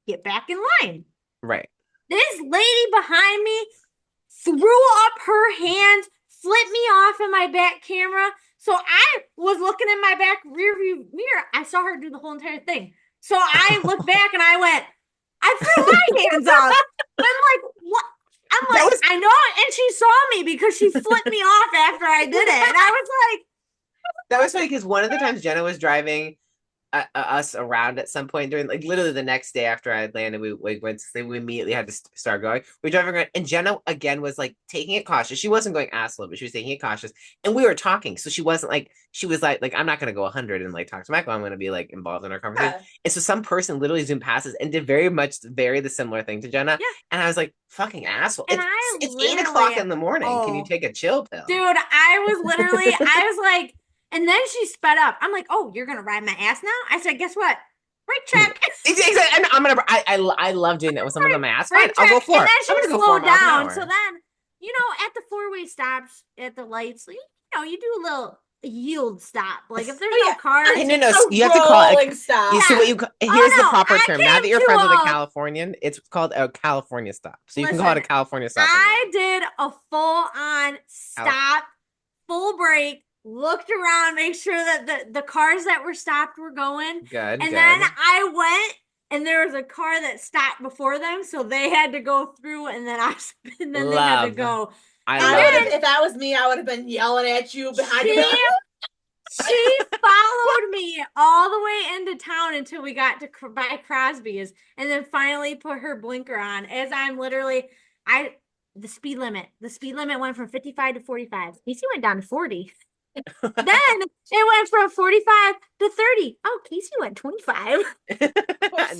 [SPEAKER 2] get back in line.
[SPEAKER 3] Right.
[SPEAKER 2] This lady behind me threw up her hand, flipped me off in my back camera. So I was looking in my back rear view mirror. I saw her do the whole entire thing. So I looked back and I went, I threw my hands up. I'm like, what? I'm like, I know. And she saw me because she flipped me off after I did it. And I was like,
[SPEAKER 3] that was funny because one of the times Jenna was driving us around at some point during, like, literally the next day after I had landed, we went to sleep. We immediately had to start going. We were driving around, and Jenna again was like taking it cautious. She wasn't going ass low, but she was taking it cautious. And we were talking, so she wasn't like, she was like I'm not gonna go 100 and like talk to Michael. I'm gonna be like involved in our conversation. Yeah. And so some person literally zoomed past us and did very the similar thing to Jenna. Yeah. And I was like, fucking asshole! It's 8 o'clock in the morning. Can you take a chill pill,
[SPEAKER 2] dude? I was like. And then she sped up. I'm like, oh, you're going to ride my ass now? I said, guess what? Brake check.
[SPEAKER 3] Exactly. And I love doing that with someone on my ass. Fine, I'll go for it.
[SPEAKER 2] And then she slowed down. So then, at the four-way stops, at the lights, you do a little yield stop. Like if there's no cars.
[SPEAKER 3] No, you have to call it.
[SPEAKER 1] Stop.
[SPEAKER 3] You see what you, here's the proper term. Now that you're friends with a Californian, it's called a California stop. So you can call it a California stop.
[SPEAKER 2] I did a full-on stop, full brake. Looked around, make sure that the cars that were stopped were going.
[SPEAKER 3] Good.
[SPEAKER 2] And then I went, and there was a car that stopped before them, so they had to go through, and then they had to go.
[SPEAKER 1] If that was me, I would have been yelling at you behind you.
[SPEAKER 2] She followed me all the way into town until we got to by Crosby's, and then finally put her blinker on. As I'm literally, the speed limit went from 55 to 45. Casey went down to 40. Then it went from 45 to 30. Oh, Casey went 25.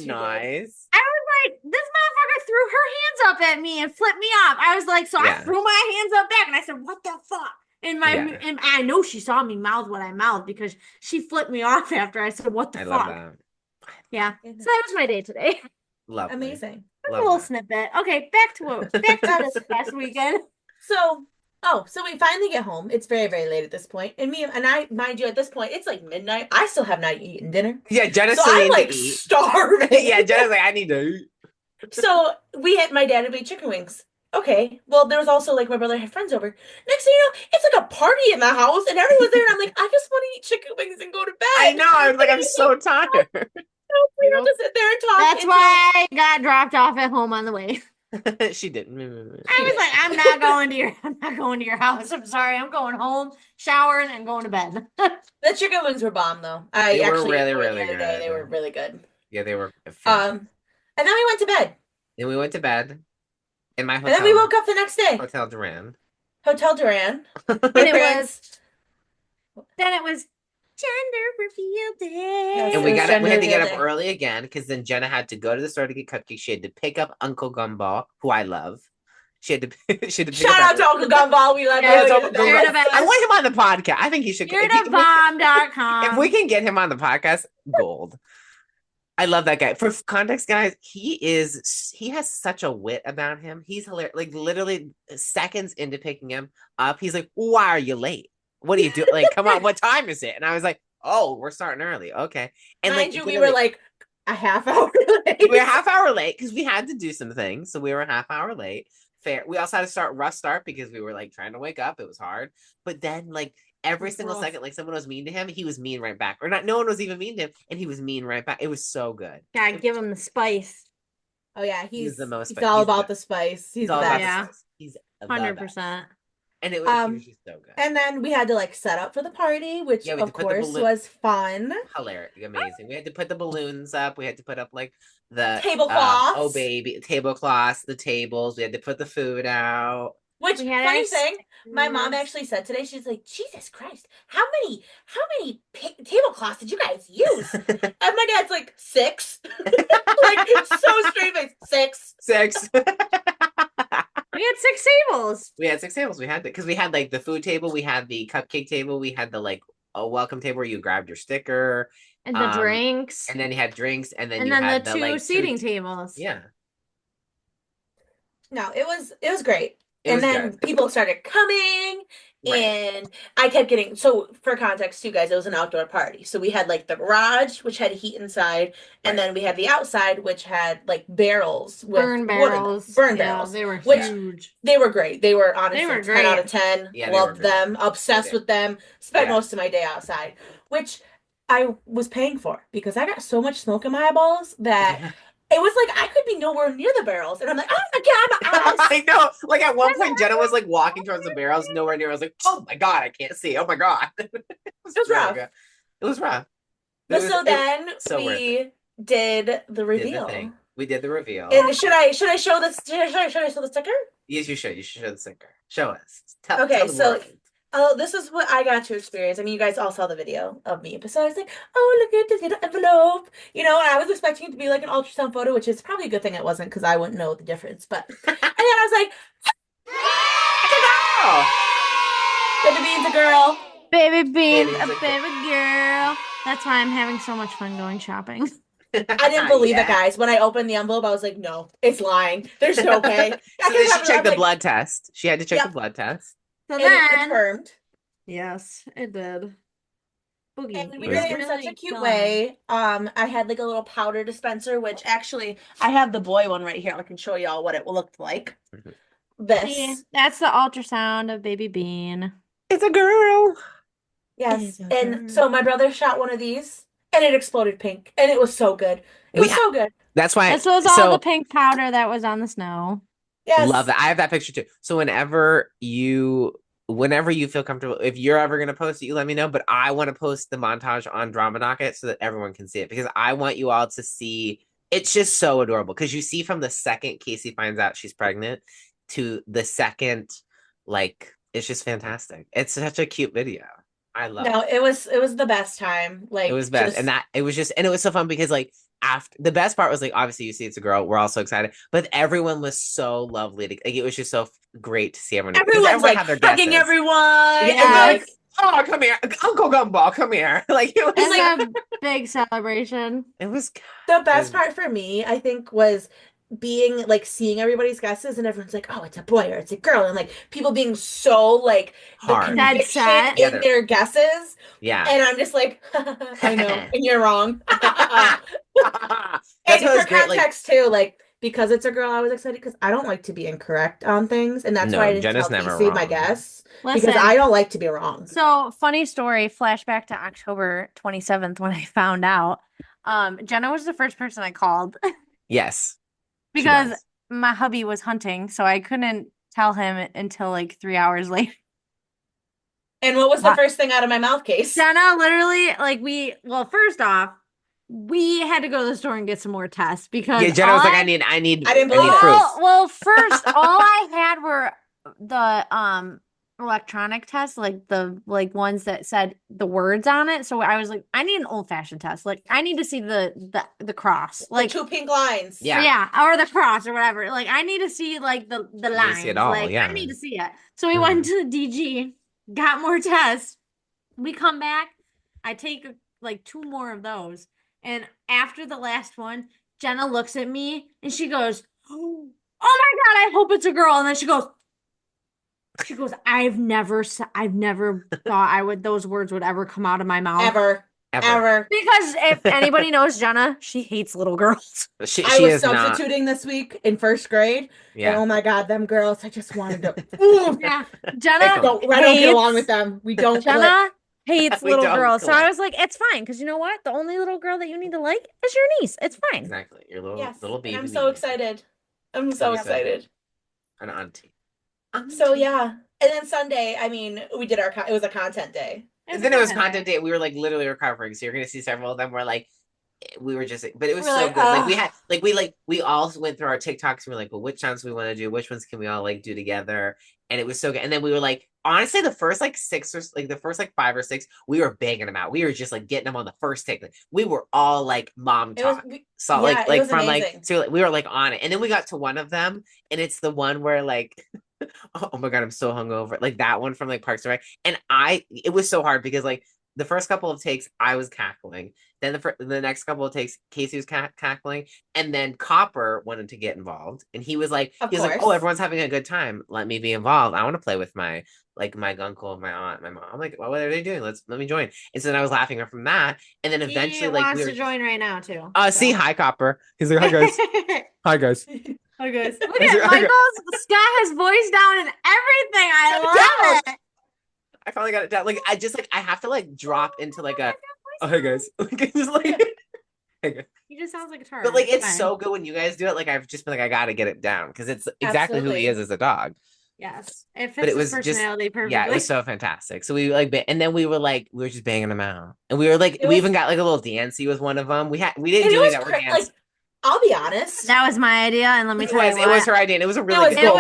[SPEAKER 3] Nice.
[SPEAKER 2] I was like, this motherfucker threw her hands up at me and flipped me off. I was like, so I
[SPEAKER 3] Yeah.
[SPEAKER 2] threw my hands up back and I said, what the fuck? And
[SPEAKER 3] Yeah.
[SPEAKER 2] and I know she saw me mouth what I mouthed because she flipped me off after I said, what the
[SPEAKER 3] I
[SPEAKER 2] fuck?
[SPEAKER 3] love that.
[SPEAKER 2] Yeah. So that was my day today.
[SPEAKER 3] Lovely.
[SPEAKER 1] Amazing.
[SPEAKER 2] A
[SPEAKER 3] Love
[SPEAKER 2] little
[SPEAKER 3] that.
[SPEAKER 2] snippet. Okay, back to this past weekend.
[SPEAKER 1] So, so we finally get home. It's very, very late at this point. And I, mind you, at this point, it's like midnight. I still have not eaten dinner.
[SPEAKER 3] Yeah, Jenna's
[SPEAKER 1] So
[SPEAKER 3] still
[SPEAKER 1] I'm
[SPEAKER 3] needing
[SPEAKER 1] like
[SPEAKER 3] to eat.
[SPEAKER 1] starving.
[SPEAKER 3] Yeah, Jenna's like, I need to eat.
[SPEAKER 1] So my dad had made chicken wings. Okay. Well, there was also like my brother had friends over. Next thing you know, it's like a party in the house and everyone's there. And I'm like, I just want to eat chicken wings and go to bed.
[SPEAKER 3] I know. I was like, I'm so tired.
[SPEAKER 1] We have to sit there and talk.
[SPEAKER 2] That's why I got dropped off at home on the way.
[SPEAKER 3] She didn't.
[SPEAKER 2] I was like, I'm not going to your house. I'm sorry. I'm going home, showering, and going to bed.
[SPEAKER 1] The chicken wings were bomb though.
[SPEAKER 3] They were
[SPEAKER 1] actually
[SPEAKER 3] really,
[SPEAKER 1] ate more
[SPEAKER 3] really
[SPEAKER 1] the other day.
[SPEAKER 3] good.
[SPEAKER 1] They were really good.
[SPEAKER 3] Yeah, they were. Fantastic.
[SPEAKER 1] And then we went to bed.
[SPEAKER 3] Then we went to bed in my hotel.
[SPEAKER 1] And then we woke up the next day.
[SPEAKER 3] Hotel Duran.
[SPEAKER 1] Hotel Duran.
[SPEAKER 2] And then it was gender reveal day.
[SPEAKER 1] Yes,
[SPEAKER 3] And
[SPEAKER 1] it
[SPEAKER 3] we
[SPEAKER 1] was
[SPEAKER 3] had to get
[SPEAKER 1] gender
[SPEAKER 3] up
[SPEAKER 1] day.
[SPEAKER 3] early again because then Jenna had to go to the store to get cupcakes. She had to pick up Uncle Gumball, who I love. She had to pick
[SPEAKER 1] Shout
[SPEAKER 3] up
[SPEAKER 1] out to Uncle Gumball. We love
[SPEAKER 2] Yeah,
[SPEAKER 1] you.
[SPEAKER 3] Uncle Gumball.
[SPEAKER 2] You're the best.
[SPEAKER 3] I want him on the podcast. I think he should.
[SPEAKER 2] You're the bomb.com.
[SPEAKER 3] If we can get him on the podcast, gold. I love that guy. For context, guys, he has such a wit about him. He's hilarious. Like literally seconds into picking him up, he's like, "Why are you late? What are you doing? Like, come on, what time is it?" And I was like, "Oh, we're starting early. Okay." And
[SPEAKER 1] Mind
[SPEAKER 3] like,
[SPEAKER 1] you, we were like a half hour late.
[SPEAKER 3] we were a half hour late because we had to do some things, so we were a half hour late. Fair. We also had to rough start because we were like trying to wake up. It was hard, but then like every single second, like someone was mean to him, he was mean right back. Or not, no one was even mean to him, and he was mean right back. It was so good.
[SPEAKER 2] Gotta give him the spice.
[SPEAKER 1] Oh yeah,
[SPEAKER 3] He's the most.
[SPEAKER 1] He's all about the spice. He's
[SPEAKER 3] all
[SPEAKER 1] the
[SPEAKER 3] about
[SPEAKER 1] best.
[SPEAKER 2] Yeah.
[SPEAKER 3] the spice. He's
[SPEAKER 2] 100%.
[SPEAKER 3] And it was just so good.
[SPEAKER 1] And then we had to like set up for the party, which of course was fun.
[SPEAKER 3] Hilarious, amazing. We had to put the balloons up. We had to put up like the
[SPEAKER 1] tablecloths.
[SPEAKER 3] Oh baby, tablecloths, the tables. We had to put the food out.
[SPEAKER 1] Which funny thing, my mom actually said today, she's like, Jesus Christ, how many tablecloths did you guys use? And my dad's like, 6. Like so straight face, 6.
[SPEAKER 3] 6.
[SPEAKER 2] We had 6 tables.
[SPEAKER 3] We had 6 tables. We had because we had like the food table, we had the cupcake table, we had the like a welcome table where you grabbed your sticker.
[SPEAKER 2] And the drinks.
[SPEAKER 3] And then you had drinks, and then
[SPEAKER 2] the 2 seating tables.
[SPEAKER 3] Yeah.
[SPEAKER 1] No, it was great. And then
[SPEAKER 3] good.
[SPEAKER 1] People started coming, and I kept getting, so for context too, guys, it was an outdoor party. So we had like the garage, which had heat inside, and then we had the outside, which had like barrels with
[SPEAKER 2] burn barrels.
[SPEAKER 1] Barrels.
[SPEAKER 2] They were
[SPEAKER 1] huge. They were great. They were honestly 10 out of 10.
[SPEAKER 3] Yeah,
[SPEAKER 1] loved them, obsessed with them, spent most of my day outside, which I was paying for because I got so much smoke in my eyeballs that it was like I could be nowhere near the barrels, and I'm like, oh my god,
[SPEAKER 3] I know. Like at one point, Jenna was like walking towards the barrels, nowhere near. I was like, oh my god, I can't see. Oh my god, it was
[SPEAKER 1] rough.
[SPEAKER 3] It was rough.
[SPEAKER 1] So then we did the reveal.
[SPEAKER 3] We did the reveal.
[SPEAKER 1] And should I show this? Should I show the sticker?
[SPEAKER 3] Yes, you should. You should show the sticker. Show us.
[SPEAKER 1] Okay, so. Oh, this is what I got to experience. I mean, you guys all saw the video of me, but so I was like, oh, look at this little envelope. You know, and I was expecting it to be like an ultrasound photo, which is probably a good thing it wasn't because I wouldn't know the difference. But, and then I was like, Baby Bean's a girl.
[SPEAKER 2] Baby Bean, a baby girl. That's why I'm having so much fun going shopping.
[SPEAKER 1] I didn't believe it, guys. When I opened the envelope, I was like, no, it's lying. There's no way.
[SPEAKER 3] So then she checked the blood test. She had to check the blood test.
[SPEAKER 2] So
[SPEAKER 1] and
[SPEAKER 2] then,
[SPEAKER 1] it confirmed.
[SPEAKER 2] Yes, it did. Boogie.
[SPEAKER 1] And we did it in such a cute way. I had like a little powder dispenser, which actually I have the boy one right here. I can show y'all what it looked like. This.
[SPEAKER 2] See, that's the ultrasound of Baby Bean.
[SPEAKER 3] It's a girl.
[SPEAKER 1] Yes. And so my brother shot one of these and it exploded pink. And it was so good. It was so good.
[SPEAKER 3] That's why.
[SPEAKER 2] This was all the pink powder that was on the snow.
[SPEAKER 1] Yes.
[SPEAKER 3] Love that. I have that picture too. So whenever you feel comfortable, if you're ever going to post it, you let me know. But I want to post the montage on Drama Docket so that everyone can see it because I want you all to see. It's just so adorable because you see from the second Casey finds out she's pregnant to the second, like, it's just fantastic. It's such a cute video. I love it.
[SPEAKER 1] No, it was the best time. Like
[SPEAKER 3] it was best. And it was so fun because like after the best part was like obviously you see it's a girl, we're all so excited, but everyone was so lovely. Like it was just so great to see everyone.
[SPEAKER 1] Everyone's
[SPEAKER 3] everyone
[SPEAKER 1] like
[SPEAKER 3] had their
[SPEAKER 1] hugging
[SPEAKER 3] guesses.
[SPEAKER 1] everyone.
[SPEAKER 3] Yeah,
[SPEAKER 1] And
[SPEAKER 3] and
[SPEAKER 1] like,
[SPEAKER 3] oh, come here, Uncle Gumball, come here. Like it was
[SPEAKER 2] It's
[SPEAKER 3] like
[SPEAKER 2] a big celebration.
[SPEAKER 3] it was
[SPEAKER 1] the
[SPEAKER 3] it
[SPEAKER 1] best
[SPEAKER 3] was
[SPEAKER 1] part for me, I think, was being like seeing everybody's guesses and everyone's like, oh, it's a boy or it's a girl. And like people being so like the
[SPEAKER 3] hard.
[SPEAKER 2] Dead
[SPEAKER 1] conviction
[SPEAKER 2] set.
[SPEAKER 3] Yeah,
[SPEAKER 1] in their guesses.
[SPEAKER 3] yeah.
[SPEAKER 1] And I'm just like, I know, and you're wrong.
[SPEAKER 3] That's
[SPEAKER 1] And
[SPEAKER 3] what
[SPEAKER 1] for
[SPEAKER 3] was great. Like,
[SPEAKER 1] context too, like because it's a girl, I was excited because I don't like to be incorrect on things, and that's why I
[SPEAKER 3] no,
[SPEAKER 1] didn't
[SPEAKER 3] Jenna's
[SPEAKER 1] tell
[SPEAKER 3] never
[SPEAKER 1] Casey my
[SPEAKER 3] wrong.
[SPEAKER 1] guess because
[SPEAKER 2] Listen,
[SPEAKER 1] I don't like to be wrong.
[SPEAKER 2] so funny story, flashback to October 27th when I found out. Jenna was the first person I called
[SPEAKER 3] Yes, she
[SPEAKER 2] because
[SPEAKER 3] was.
[SPEAKER 2] my hubby was hunting, so I couldn't tell him until like 3 hours later.
[SPEAKER 1] And what was the
[SPEAKER 2] What?
[SPEAKER 1] first thing out of my mouth, Case?
[SPEAKER 2] Jenna literally, like, well, first off, we had to go to the store and get some more tests because
[SPEAKER 3] Yeah, Jenna was like,
[SPEAKER 2] I
[SPEAKER 3] I
[SPEAKER 1] I didn't
[SPEAKER 3] need
[SPEAKER 1] believe it.
[SPEAKER 3] proof.
[SPEAKER 2] well, first, all I had were the electronic tests, like the ones that said the words on it. So I was like, I need an old-fashioned test. Like, I need to see the cross. Like,
[SPEAKER 1] The two pink lines.
[SPEAKER 3] Yeah.
[SPEAKER 2] or the cross or whatever. Like, I need to see like the
[SPEAKER 3] need to
[SPEAKER 2] lines.
[SPEAKER 3] see it all,
[SPEAKER 2] Like,
[SPEAKER 3] yeah.
[SPEAKER 2] I need to see it. So we went to the DG, got more tests. We come back. I take like 2 more of those. And after the last one, Jenna looks at me and she goes, oh my God, I hope it's a girl. And then she goes, I've never thought those words would ever come out of my mouth.
[SPEAKER 1] Ever.
[SPEAKER 2] Because if anybody knows Jenna, she hates little girls.
[SPEAKER 3] She
[SPEAKER 1] I was
[SPEAKER 3] is not.
[SPEAKER 1] substituting this week in first grade.
[SPEAKER 3] Yeah.
[SPEAKER 1] And oh my God, them girls, I just wanted to. Ooh.
[SPEAKER 2] Yeah.
[SPEAKER 3] Pick
[SPEAKER 2] Jenna
[SPEAKER 3] 'em.
[SPEAKER 1] I don't get along with them. We don't click.
[SPEAKER 2] Jenna hates
[SPEAKER 3] We
[SPEAKER 2] little
[SPEAKER 3] don't
[SPEAKER 2] girls. So
[SPEAKER 3] click.
[SPEAKER 2] I was like, it's fine. Because you know what? The only little girl that you need to like is your niece. It's fine.
[SPEAKER 3] Exactly. Your little
[SPEAKER 1] Yes.
[SPEAKER 3] little
[SPEAKER 1] And
[SPEAKER 3] baby.
[SPEAKER 1] I'm so
[SPEAKER 3] niece.
[SPEAKER 1] excited. I'm so excited.
[SPEAKER 3] An auntie.
[SPEAKER 1] So yeah. And then Sunday, I mean, we did it was a content day.
[SPEAKER 3] And then it was content day. We were like literally recovering. So you're gonna see several of them were like we were just but it was
[SPEAKER 1] We're
[SPEAKER 3] so
[SPEAKER 1] like,
[SPEAKER 3] good. We all went through our TikToks and we're like, well, which ones we want to do, which ones can we all like do together? And it was so good. And then we were like, honestly, the first like 6 or like the first like 5 or 6, we were banging them out. We were just like getting them on the first take. Like, we were all like mom talk. So
[SPEAKER 1] yeah,
[SPEAKER 3] like
[SPEAKER 1] it was
[SPEAKER 3] from
[SPEAKER 1] amazing.
[SPEAKER 3] like so like, we were like on it. And then we got to one of them and it's the one where like oh my God, I'm so hungover. Like that one from like Parks and Rec. And it was so hard because like the first couple of takes, I was cackling. Then the next couple of takes, Casey was cackling, and then Copper wanted to get involved, and he was like, "Oh, everyone's having a good time. Let me be involved. I want to play with my uncle, my aunt, my mom." I'm like, "Well, what are they doing? Let me join." And so then I was laughing from that, and then eventually,
[SPEAKER 2] he wants to join right now too.
[SPEAKER 3] See, hi, Copper. He's like, "Hi guys, hi guys."
[SPEAKER 2] Hi guys. Look at Michael's got his voice down and everything. I love it.
[SPEAKER 3] I finally got it down. Like I have to like drop into like a hey guys. Like just like
[SPEAKER 2] he just sounds like a turd.
[SPEAKER 3] But like it's so good when you guys do it. Like I've just been like I gotta get it down because it's exactly who he is as a dog.
[SPEAKER 2] Yes. It fits
[SPEAKER 3] but it was
[SPEAKER 2] his personality perfectly.
[SPEAKER 3] Yeah, it was so fantastic. So we like and then we were just banging them out. And we were like we even got like a little dancey with one of them. We didn't do any that were dance.
[SPEAKER 1] Like, I'll be honest.
[SPEAKER 2] That was my idea, and let me tell you what.
[SPEAKER 3] It was her idea, and it was a really good
[SPEAKER 2] It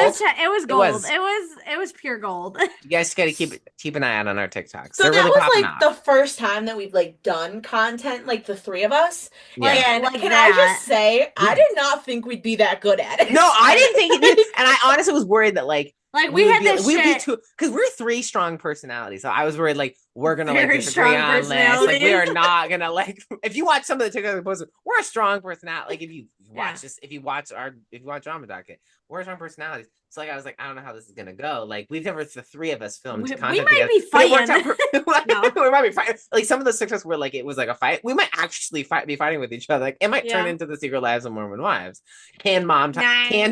[SPEAKER 2] was gold. It was pure gold.
[SPEAKER 3] You guys gotta keep an ay out on our TikToks.
[SPEAKER 1] So that was like the first time that we've like done content, like the 3 of us. Yeah. And can I just say, I did not think we'd be that good at it.
[SPEAKER 3] No, I didn't think it did. And I honestly was worried that like
[SPEAKER 2] we had this shit
[SPEAKER 3] because we're 3 strong personalities. So I was worried like we're gonna like disagree on this. Like we are not gonna like if you watch some of the TikToks we posted, we're a strong personality. Like if you watch this, if you watch Drama Docket, we're a strong personalities. So like I was like, I don't know how this is gonna go. Like we've never the 3 of us filmed content
[SPEAKER 2] we might be fighting.
[SPEAKER 3] We might be fighting. Like some of the TikToks were like it was like a fight. We might actually be fighting with each other. Like it might turn into the Secret Lives of Mormon Wives. Can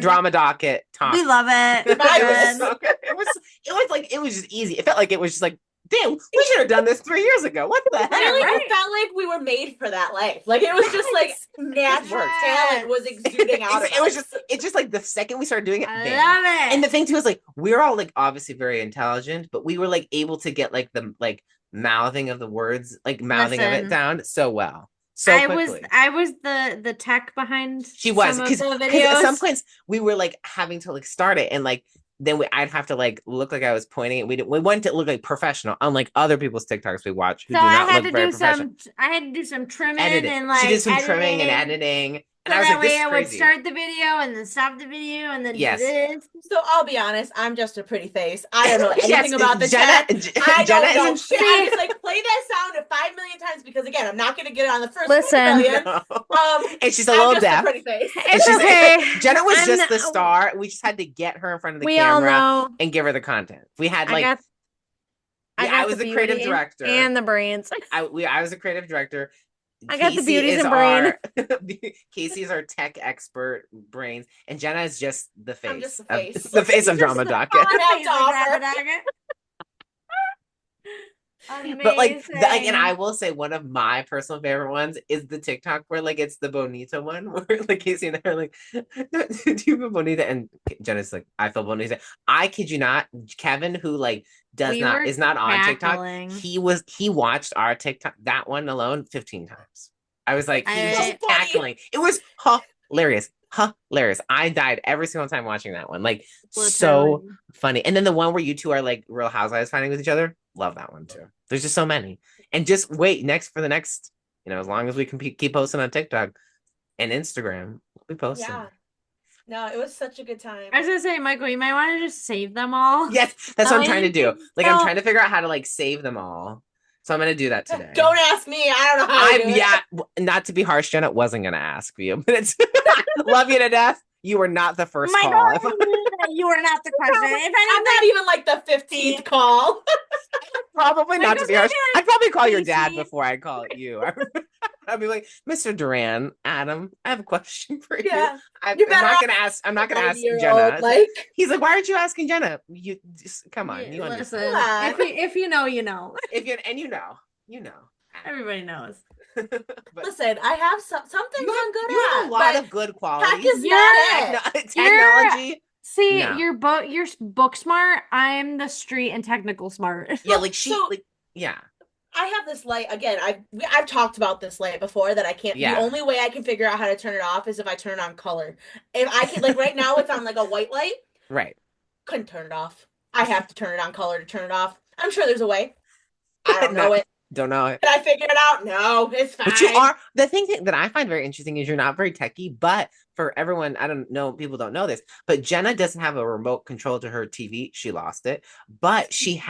[SPEAKER 3] Drama Docket talk?
[SPEAKER 2] We love it.
[SPEAKER 3] It was so good. It was just easy. It felt like it was just like, damn, we should have done this 3 years ago. What the heck?
[SPEAKER 1] It felt like we were made for that life. Like it was just like natural talent was exuding out of us.
[SPEAKER 3] It's just like the second we started doing it,
[SPEAKER 2] I love it.
[SPEAKER 3] And the thing too is like we're all like obviously very intelligent, but we were like able to get like the like mouthing of the words, like mouthing of it down so well. So quickly.
[SPEAKER 2] I was the tech behind
[SPEAKER 3] she was
[SPEAKER 2] because
[SPEAKER 3] at some points we were like having to like start it and like then I'd have to like look like I was pointing it. We want to look like professional, unlike other people's TikToks we watch who
[SPEAKER 2] So
[SPEAKER 3] do
[SPEAKER 2] I
[SPEAKER 3] not
[SPEAKER 2] had
[SPEAKER 3] look
[SPEAKER 2] to
[SPEAKER 3] very
[SPEAKER 2] do
[SPEAKER 3] professional.
[SPEAKER 2] I had to do some trimming
[SPEAKER 3] Editing.
[SPEAKER 2] and
[SPEAKER 3] She did
[SPEAKER 2] like
[SPEAKER 3] some trimming and
[SPEAKER 2] editing.
[SPEAKER 3] editing, and
[SPEAKER 2] So
[SPEAKER 3] I was
[SPEAKER 2] that
[SPEAKER 3] like, "This
[SPEAKER 2] way
[SPEAKER 3] is
[SPEAKER 2] I would
[SPEAKER 3] crazy."
[SPEAKER 2] start the video and then stop the video and then do
[SPEAKER 3] Yes.
[SPEAKER 2] this.
[SPEAKER 1] So I'll be honest, I'm just a pretty face. I don't know
[SPEAKER 3] Yes,
[SPEAKER 1] anything about the
[SPEAKER 3] Jenna.
[SPEAKER 1] tech. I
[SPEAKER 3] Jenna
[SPEAKER 1] don't know
[SPEAKER 3] isn't.
[SPEAKER 1] shit. I'm just like, play that sound 5 million times because again, I'm not gonna get it on the first
[SPEAKER 2] Listen.
[SPEAKER 1] 20 million.
[SPEAKER 3] And she's a
[SPEAKER 1] I'm
[SPEAKER 3] little
[SPEAKER 1] just a
[SPEAKER 3] deaf.
[SPEAKER 1] pretty face.
[SPEAKER 3] And
[SPEAKER 2] It's okay.
[SPEAKER 3] Jenna was
[SPEAKER 2] I'm
[SPEAKER 3] just the
[SPEAKER 2] not-
[SPEAKER 3] star. We just had to get her in front of the
[SPEAKER 2] We all
[SPEAKER 3] camera
[SPEAKER 2] know
[SPEAKER 3] and give her the content. We had
[SPEAKER 2] I
[SPEAKER 3] like,
[SPEAKER 2] got
[SPEAKER 3] I was the creative
[SPEAKER 2] beauty
[SPEAKER 3] director.
[SPEAKER 2] and the brains.
[SPEAKER 3] I was the creative director.
[SPEAKER 2] I got the
[SPEAKER 3] Casey
[SPEAKER 2] beauties
[SPEAKER 3] is
[SPEAKER 2] and brain.
[SPEAKER 3] Casey is our tech expert brains, and Jenna is just the face.
[SPEAKER 1] I'm just the face.
[SPEAKER 3] The face of Drama Docket.
[SPEAKER 1] I have to offer.
[SPEAKER 3] But like,
[SPEAKER 2] Amazing.
[SPEAKER 3] and I will say one of my personal favorite ones is the TikTok where like it's the Bonita one where like Casey and I are like, do you feel Bonita? And Jenna's like, I feel Bonita. I kid you not, Kevin, who like is not on
[SPEAKER 2] cackling.
[SPEAKER 3] TikTok, he watched our TikTok, that one alone 15 times. I was like, he was just
[SPEAKER 1] so
[SPEAKER 3] cackling. It was hilarious. Hilarious. I died every single time watching that one. Like, so funny. And then the one where you two are like Real Housewives fighting with each other. Love that one too. There's just so many. And just wait for the next, as long as we can keep posting on TikTok and Instagram, we'll be posting.
[SPEAKER 1] Yeah. No, it was such a good time.
[SPEAKER 2] I was gonna say, Michael, you might want to just save them all.
[SPEAKER 3] Yes, that's what I'm trying to do. Like, I'm
[SPEAKER 2] So-
[SPEAKER 3] trying to figure out how to like save them all. So I'm gonna do that today.
[SPEAKER 1] Don't ask me. I don't know how to do it.
[SPEAKER 3] Not to be harsh, Jenna, wasn't gonna ask you, but it's love you to death. You were not the first
[SPEAKER 2] Michael,
[SPEAKER 3] call.
[SPEAKER 2] you were not the question. If
[SPEAKER 1] I'm not even like the 15th call.
[SPEAKER 3] Probably not to be harsh. I'd probably call your dad
[SPEAKER 2] Casey.
[SPEAKER 3] before I call you. I'd be like, Mr. Duran, Adam, I have a question for you.
[SPEAKER 1] Yeah.
[SPEAKER 3] I'm
[SPEAKER 1] You're better
[SPEAKER 3] not
[SPEAKER 1] off
[SPEAKER 3] gonna ask. I'm not gonna ask
[SPEAKER 1] 90-year-old,
[SPEAKER 3] Jenna.
[SPEAKER 1] like,
[SPEAKER 3] He's like, why aren't you asking Jenna? You just come on. You
[SPEAKER 2] Listen,
[SPEAKER 3] understand.
[SPEAKER 2] if you know, you know.
[SPEAKER 3] If you know.
[SPEAKER 2] Everybody knows.
[SPEAKER 3] But
[SPEAKER 1] listen, I have some things I'm good
[SPEAKER 3] you
[SPEAKER 1] at.
[SPEAKER 3] have a lot
[SPEAKER 1] but
[SPEAKER 3] of good
[SPEAKER 1] tech
[SPEAKER 3] qualities.
[SPEAKER 1] is not it.
[SPEAKER 3] Technology.
[SPEAKER 2] See,
[SPEAKER 3] No.
[SPEAKER 2] you're book smart. I'm the street and technical smart.
[SPEAKER 3] Yeah, like she,
[SPEAKER 1] So-
[SPEAKER 3] like, yeah.
[SPEAKER 1] I have this light again. I've talked about this light before that I can't.
[SPEAKER 3] Yeah.
[SPEAKER 1] The only way I can figure out how to turn it off is if I turn it on color. If I can, like right now, it's on like a white light.
[SPEAKER 3] Right.
[SPEAKER 1] Couldn't turn it off. I have to turn it on color to turn it off. I'm sure there's a way. I don't
[SPEAKER 3] No.
[SPEAKER 1] know it.
[SPEAKER 3] Don't know it.
[SPEAKER 1] Did I figure it out? No, it's fine.
[SPEAKER 3] But you are, the thing that I find very interesting is you're not very techie, but for everyone, I don't know, people don't know this, but Jenna doesn't have a remote control to her TV. She lost it, but she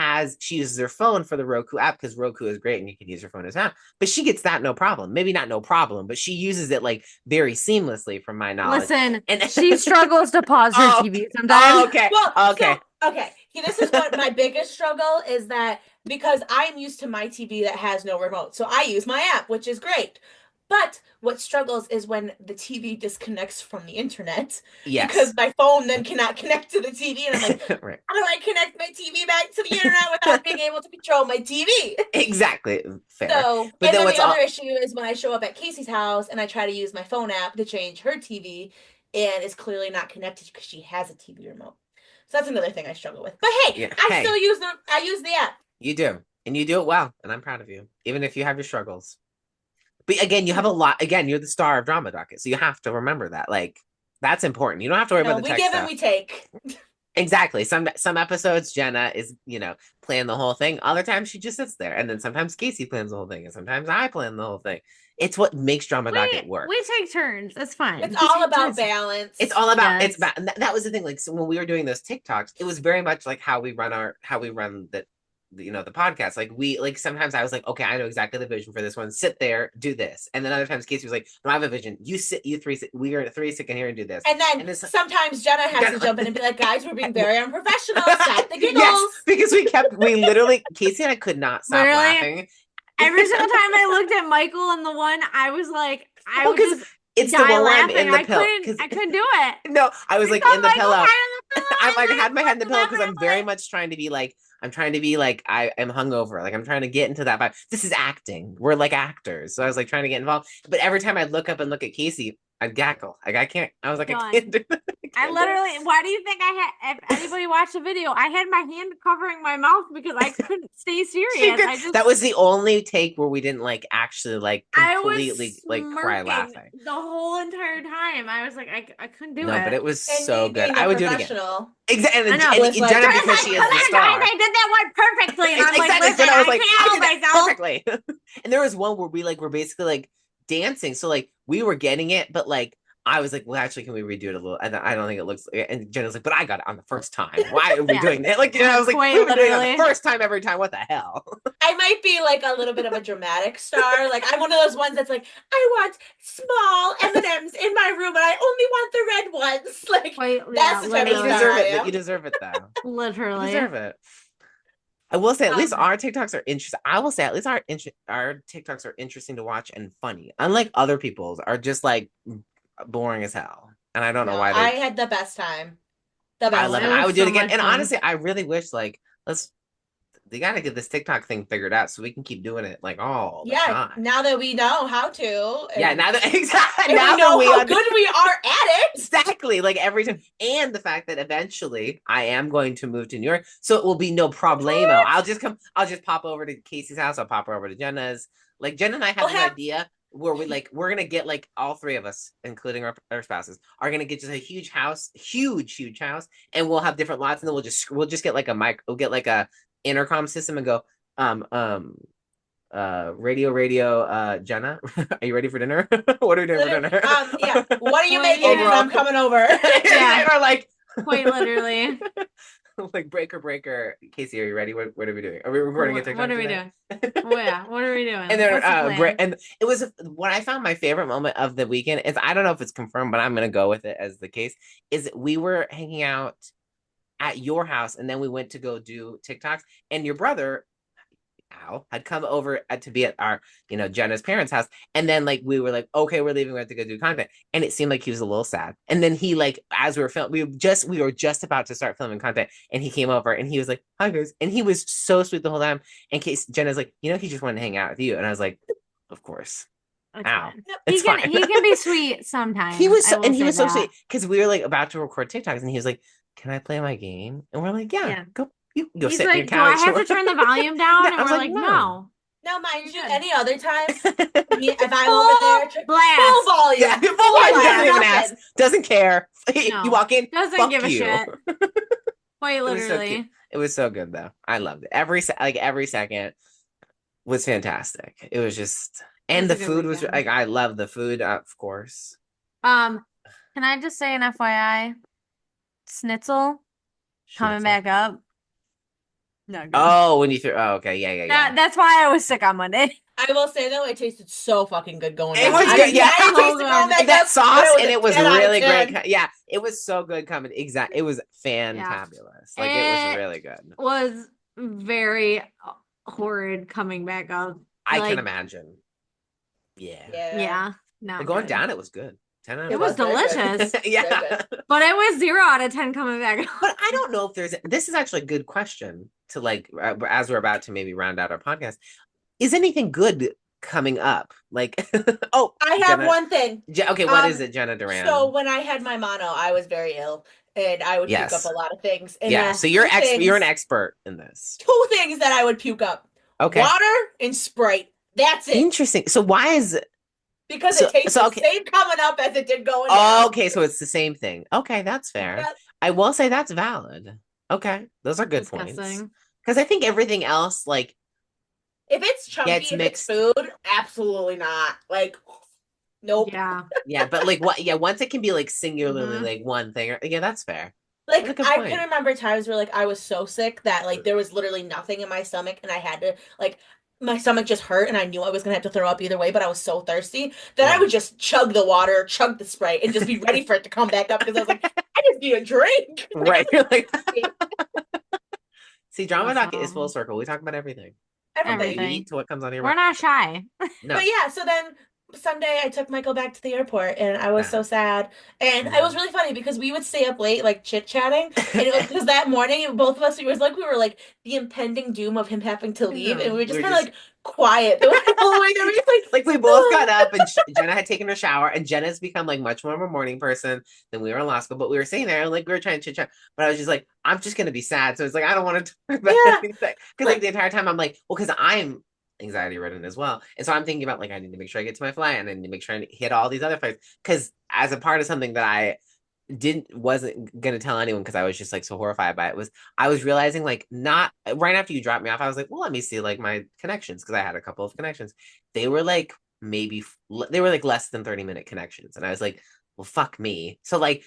[SPEAKER 3] uses her phone for the Roku app because Roku is great and you can use your phone as an app, but she gets that no problem. Maybe not no problem, but she uses it like very seamlessly from my knowledge.
[SPEAKER 2] Listen,
[SPEAKER 3] And
[SPEAKER 2] she struggles to pause her
[SPEAKER 3] Oh,
[SPEAKER 2] TV sometimes.
[SPEAKER 3] Oh, okay.
[SPEAKER 1] Well,
[SPEAKER 3] okay.
[SPEAKER 1] Okay. This is what my biggest struggle is, that because I'm used to my TV that has no remote. So I use my app, which is great. But what struggles is when the TV disconnects from the internet.
[SPEAKER 3] Yes.
[SPEAKER 1] Because my phone then cannot connect to the TV. And I'm like,
[SPEAKER 3] Right.
[SPEAKER 1] how do I connect my TV back to the internet without being able to control my TV?
[SPEAKER 3] Exactly. Fair.
[SPEAKER 1] So,
[SPEAKER 3] But
[SPEAKER 1] and
[SPEAKER 3] then
[SPEAKER 1] then
[SPEAKER 3] what's
[SPEAKER 1] the other issue is when I show up at Casey's house and I try to use my phone app to change her TV, and it's clearly not connected because she has a TV remote. So that's another thing I struggle with. But hey,
[SPEAKER 3] Yeah,
[SPEAKER 1] I
[SPEAKER 3] hey.
[SPEAKER 1] still use the app.
[SPEAKER 3] You do. And you do it well. And I'm proud of you, even if you have your struggles. But again, you have a lot. Again, you're the star of Drama Docket. So you have to remember that. Like, that's important. You don't have to worry about the
[SPEAKER 1] We
[SPEAKER 3] tech
[SPEAKER 1] give
[SPEAKER 3] stuff.
[SPEAKER 1] and we take.
[SPEAKER 3] Exactly. Some episodes, Jenna is, playing the whole thing. Other times she just sits there. And then sometimes Casey plans the whole thing. And sometimes I plan the whole thing. It's what makes Drama Docket work.
[SPEAKER 2] We take turns. That's fine.
[SPEAKER 1] It's all about balance.
[SPEAKER 3] It's all about
[SPEAKER 2] Yes.
[SPEAKER 3] that was the thing. Like, so when we were doing those TikToks, it was very much like how we run the podcast. Like sometimes I was like, okay, I know exactly the vision for this one. Sit there, do this. And then other times Casey was like, no, I have a vision. You three sit. We are three sit in here and do this.
[SPEAKER 1] And then sometimes Jenna has to jump in and be like, guys, we're being very unprofessional. Stop the giggles.
[SPEAKER 3] Yes, because we literally, Casey and I could not stop laughing.
[SPEAKER 2] Every single time I looked at Michael and the one, I was like, I would just
[SPEAKER 3] it's the
[SPEAKER 2] die
[SPEAKER 3] one where I'm
[SPEAKER 2] laughing.
[SPEAKER 3] in the
[SPEAKER 2] I
[SPEAKER 3] pillow.
[SPEAKER 2] couldn't do it.
[SPEAKER 3] No, I was like
[SPEAKER 2] saw
[SPEAKER 3] in the
[SPEAKER 2] Michael
[SPEAKER 3] pillow.
[SPEAKER 2] cry on the pillow.
[SPEAKER 3] I'm like, I
[SPEAKER 2] was
[SPEAKER 3] had my head in the pillow because
[SPEAKER 2] laughing
[SPEAKER 3] I'm very
[SPEAKER 2] like-
[SPEAKER 3] much trying to be like, I am hungover. Like, I'm trying to get into that vibe. This is acting. We're like actors. So I was like trying to get involved. But every time I look up and look at Casey, I'd gackle. Like I can't. I was like, I
[SPEAKER 2] Done.
[SPEAKER 3] can't do that.
[SPEAKER 2] I literally, why do you think I had, if anybody watched the video, I had my hand covering my mouth because I couldn't stay serious.
[SPEAKER 3] That was the only take where we didn't like actually like
[SPEAKER 2] I
[SPEAKER 3] completely
[SPEAKER 2] was
[SPEAKER 3] like cry
[SPEAKER 2] smirking
[SPEAKER 3] laughing.
[SPEAKER 2] the whole entire time. I was like, I couldn't do
[SPEAKER 3] No,
[SPEAKER 2] it.
[SPEAKER 3] but it was
[SPEAKER 1] And
[SPEAKER 3] so
[SPEAKER 1] me
[SPEAKER 3] good.
[SPEAKER 1] being
[SPEAKER 3] I
[SPEAKER 1] a
[SPEAKER 3] would do it again.
[SPEAKER 1] professional.
[SPEAKER 3] Exactly.
[SPEAKER 2] I know.
[SPEAKER 3] And
[SPEAKER 1] Was like-
[SPEAKER 3] Jenna,
[SPEAKER 2] Jenna's
[SPEAKER 3] because
[SPEAKER 2] like,
[SPEAKER 3] she is
[SPEAKER 2] come
[SPEAKER 3] the
[SPEAKER 2] on,
[SPEAKER 3] star.
[SPEAKER 2] guys, I did that one perfectly. And I'm like,
[SPEAKER 3] Exactly.
[SPEAKER 2] listen,
[SPEAKER 3] Jenna was
[SPEAKER 2] I
[SPEAKER 3] like,
[SPEAKER 2] can't
[SPEAKER 3] I
[SPEAKER 2] help
[SPEAKER 3] did that
[SPEAKER 2] myself.
[SPEAKER 3] perfectly. And there was one where we like were basically like dancing. So like we were getting it, but like I was like, well, actually, can we redo it a little? And I don't think it looks. And Jenna's like, but I got it on the first time. Why are we
[SPEAKER 2] Yeah.
[SPEAKER 3] doing that? Like, I was like,
[SPEAKER 2] Quite
[SPEAKER 3] we've been doing it on
[SPEAKER 2] literally.
[SPEAKER 3] the first time every time. What the hell?
[SPEAKER 1] I might be like a little bit of a dramatic star. Like I'm one of those ones that's like, I want small M&Ms in my room, and I only want the red ones. Like
[SPEAKER 2] Quite,
[SPEAKER 1] that's the type
[SPEAKER 3] And
[SPEAKER 1] of
[SPEAKER 3] you
[SPEAKER 1] star
[SPEAKER 3] deserve
[SPEAKER 1] I
[SPEAKER 3] it.
[SPEAKER 1] am.
[SPEAKER 3] You deserve it, though. You
[SPEAKER 2] literally.
[SPEAKER 3] deserve it. I will say, at least
[SPEAKER 1] Um,
[SPEAKER 3] our TikToks are interesting. I will say, at least our TikToks are interesting to watch and funny. Unlike other people's, are just like boring as hell. And I don't know
[SPEAKER 1] No,
[SPEAKER 3] why
[SPEAKER 1] I
[SPEAKER 3] they.
[SPEAKER 1] had the best time. The
[SPEAKER 3] I
[SPEAKER 1] best
[SPEAKER 3] love it.
[SPEAKER 2] It
[SPEAKER 1] time.
[SPEAKER 3] I
[SPEAKER 2] was
[SPEAKER 3] would do it
[SPEAKER 2] so
[SPEAKER 3] again.
[SPEAKER 2] much
[SPEAKER 3] And
[SPEAKER 2] fun.
[SPEAKER 3] honestly, I really wish like let's. They got to get this TikTok thing figured out so we can keep doing it like all the
[SPEAKER 1] Yeah,
[SPEAKER 3] time.
[SPEAKER 1] now that we know how to.
[SPEAKER 3] Yeah,
[SPEAKER 1] and-
[SPEAKER 3] now that exactly
[SPEAKER 1] and
[SPEAKER 3] now
[SPEAKER 1] we know
[SPEAKER 3] that
[SPEAKER 1] how good we are at it.
[SPEAKER 3] exactly like every time, and the fact that eventually I am going to move to New York, so it will be no problemo. I'll just come. I'll just pop over to Casey's house. I'll pop over to Jenna's. Like Jenna and I have
[SPEAKER 1] We'll
[SPEAKER 3] this
[SPEAKER 1] have-
[SPEAKER 3] idea where we're gonna get like all three of us, including our spouses, are gonna get just a huge house, huge house, and we'll have different lots, and then we'll just get like a mic. We'll get like a intercom system and go um um radio Jenna, are you ready for dinner? What are we doing for dinner?
[SPEAKER 1] Yeah, what are you
[SPEAKER 2] What are
[SPEAKER 1] making?
[SPEAKER 2] you-
[SPEAKER 1] 'Cause I'm coming over.
[SPEAKER 2] Yeah.
[SPEAKER 3] Or like
[SPEAKER 2] Quite literally.
[SPEAKER 3] like breaker Casey, are you ready? What are we doing? Are we recording a TikTok
[SPEAKER 2] What are we
[SPEAKER 3] today?
[SPEAKER 2] doing? Oh, yeah. What are we doing?
[SPEAKER 3] And then
[SPEAKER 2] What's the plan?
[SPEAKER 3] and it was what I found my favorite moment of the weekend is, I don't know if it's confirmed, but I'm gonna go with it as the case, is we were hanging out at your house, and then we went to go do TikToks, and your brother Al had come over to be at our, Jenna's parents' house. And then like we were like, okay, we're leaving, we have to go do content. And it seemed like he was a little sad. And then he like, as we were filming, we were just about to start filming content, and he came over and he was like, hi guys. And he was so sweet the whole time. In case Jenna's like, he just wanted to hang out with you. And I was like, of course.
[SPEAKER 2] It's
[SPEAKER 3] Ow.
[SPEAKER 2] fine.
[SPEAKER 3] It's
[SPEAKER 2] He can
[SPEAKER 3] fine.
[SPEAKER 2] he can be sweet sometimes.
[SPEAKER 3] He was
[SPEAKER 2] I
[SPEAKER 3] so,
[SPEAKER 2] will
[SPEAKER 3] and he
[SPEAKER 2] say
[SPEAKER 3] was so
[SPEAKER 2] that.
[SPEAKER 3] sweet because we were like about to record TikToks, and he was like, can I play my game? And we're like, yeah. Go. You go
[SPEAKER 2] He's
[SPEAKER 3] sit in your
[SPEAKER 2] like, do I
[SPEAKER 3] couch.
[SPEAKER 2] have to turn the volume down?
[SPEAKER 3] Yeah,
[SPEAKER 2] And
[SPEAKER 3] I was
[SPEAKER 2] we're
[SPEAKER 3] like,
[SPEAKER 2] like,
[SPEAKER 3] no.
[SPEAKER 2] no.
[SPEAKER 1] Now, mind you,
[SPEAKER 2] Good.
[SPEAKER 1] any other time, if I'm over there,
[SPEAKER 2] Blast.
[SPEAKER 1] full volume.
[SPEAKER 3] Yeah, full volume, doesn't even
[SPEAKER 1] Nothing.
[SPEAKER 3] ask, doesn't care.
[SPEAKER 2] No.
[SPEAKER 3] You walk in,
[SPEAKER 2] Doesn't
[SPEAKER 3] fuck
[SPEAKER 2] give a
[SPEAKER 3] you.
[SPEAKER 2] shit. Quite
[SPEAKER 3] was so
[SPEAKER 2] literally.
[SPEAKER 3] cute. It was so good though. I loved it. Every second was fantastic. It was just, and
[SPEAKER 2] It
[SPEAKER 3] the
[SPEAKER 2] was a good
[SPEAKER 3] food was
[SPEAKER 2] weekend.
[SPEAKER 3] like, I love the food, of course.
[SPEAKER 2] Can I just say an FYI? Schnitzel coming
[SPEAKER 3] Schnitzel.
[SPEAKER 2] back up. Not good.
[SPEAKER 3] Oh, when you threw, oh, okay, yeah.
[SPEAKER 2] That's why I was sick on Monday.
[SPEAKER 1] I will say though, it tasted so fucking good going
[SPEAKER 3] It
[SPEAKER 1] down.
[SPEAKER 3] was
[SPEAKER 1] I
[SPEAKER 3] good,
[SPEAKER 1] didn't
[SPEAKER 3] yeah.
[SPEAKER 1] get any
[SPEAKER 2] So
[SPEAKER 1] taste of
[SPEAKER 2] good.
[SPEAKER 1] going back
[SPEAKER 3] And that
[SPEAKER 1] up,
[SPEAKER 3] sauce,
[SPEAKER 1] but
[SPEAKER 3] and
[SPEAKER 1] a
[SPEAKER 3] it was
[SPEAKER 1] 10 out of
[SPEAKER 3] really
[SPEAKER 1] 10.
[SPEAKER 3] great. Yeah, it was so good coming. It was fantabulous. Like it was really good.
[SPEAKER 2] Was very horrid coming back up.
[SPEAKER 3] I
[SPEAKER 2] Like,
[SPEAKER 3] can imagine. Yeah.
[SPEAKER 2] Yeah, not
[SPEAKER 3] And going
[SPEAKER 2] good.
[SPEAKER 3] down, it was good. 10 out of
[SPEAKER 2] It was
[SPEAKER 3] 10.
[SPEAKER 1] very good.
[SPEAKER 2] delicious.
[SPEAKER 3] Yeah.
[SPEAKER 1] Very good.
[SPEAKER 2] But it was 0 out of 10 coming back up.
[SPEAKER 3] But I don't know if this is actually a good question to like, as we're about to maybe round out our podcast. Is anything good coming up? Like, oh,
[SPEAKER 1] I have
[SPEAKER 3] Jenna-
[SPEAKER 1] one thing.
[SPEAKER 3] Okay, what is it, Jenna Duran?
[SPEAKER 1] So when I had my mono, I was very ill, and I would puke
[SPEAKER 3] Yes.
[SPEAKER 1] up a lot of things. And
[SPEAKER 3] Yeah, so you're
[SPEAKER 1] two
[SPEAKER 3] you're an
[SPEAKER 1] things-
[SPEAKER 3] expert in this.
[SPEAKER 1] 2 things that I would puke up:
[SPEAKER 3] Okay.
[SPEAKER 1] water and Sprite. That's it.
[SPEAKER 3] Interesting. So why is it?
[SPEAKER 1] Because
[SPEAKER 3] So-
[SPEAKER 1] it tastes
[SPEAKER 3] so, okay.
[SPEAKER 1] the same coming up as it did going down.
[SPEAKER 3] Okay, so it's the same thing. Okay, that's fair.
[SPEAKER 1] Yeah.
[SPEAKER 3] I will say that's valid. Okay, those are good points.
[SPEAKER 2] Disgusting.
[SPEAKER 3] Because I think everything else, like,
[SPEAKER 1] If it's chunky,
[SPEAKER 3] Yeah, it's
[SPEAKER 1] if
[SPEAKER 3] mixed.
[SPEAKER 1] it's food, absolutely not. Like, nope.
[SPEAKER 2] Yeah.
[SPEAKER 3] yeah, but like what? Yeah, once it can be like singularly
[SPEAKER 2] Mhm.
[SPEAKER 3] like one thing. Yeah, that's fair.
[SPEAKER 1] Like,
[SPEAKER 3] That's a good
[SPEAKER 1] I
[SPEAKER 3] point.
[SPEAKER 1] can remember times where like I was so sick that like there was literally nothing in my stomach, and I had to like my stomach just hurt, and I knew I was gonna have to throw up either way, but I was so thirsty that
[SPEAKER 3] Yeah.
[SPEAKER 1] I would just chug the water, chug the Sprite, and just be ready for it to come back up because I was like, I just need a drink.
[SPEAKER 3] Right. You're like, see, Drama
[SPEAKER 2] Awesome.
[SPEAKER 3] Docket is full circle. We talk about everything. From what you
[SPEAKER 2] Everything.
[SPEAKER 3] eat to what comes on your
[SPEAKER 2] We're
[SPEAKER 3] mind.
[SPEAKER 2] not shy.
[SPEAKER 3] No.
[SPEAKER 1] But yeah, so then Sunday, I took Michael back to the airport, and I was so
[SPEAKER 3] Yeah.
[SPEAKER 1] sad. And it
[SPEAKER 3] Yeah.
[SPEAKER 1] was really funny because we would stay up late, like chit-chatting, and it was because that morning, both of us, we were like the impending doom of him having to
[SPEAKER 3] I
[SPEAKER 1] leave, and
[SPEAKER 3] know.
[SPEAKER 1] we were
[SPEAKER 3] We
[SPEAKER 1] just
[SPEAKER 3] were
[SPEAKER 1] kind of
[SPEAKER 3] just
[SPEAKER 1] like quiet the whole way there. We just
[SPEAKER 3] like we both got
[SPEAKER 1] like,
[SPEAKER 3] up and Jenna had taken her shower and Jenna's become like much more of a morning person than we were in law school. But we were sitting there and like we were trying to chit chat. But I was just like, I'm just gonna be sad. So it's like I don't want to talk about
[SPEAKER 1] yeah,
[SPEAKER 3] anything. Because like the entire time I'm like, well, because I'm anxiety ridden as well. And so I'm thinking about like I need to make sure I get to my flight and I need to make sure I hit all these other flights. Because as a part of something that I wasn't gonna tell anyone because I was just like so horrified by it was I was realizing like not right after you dropped me off I was like well let me see like my connections because I had a couple of connections they were like maybe they were like less than 30-minute connections and I was like well fuck me so like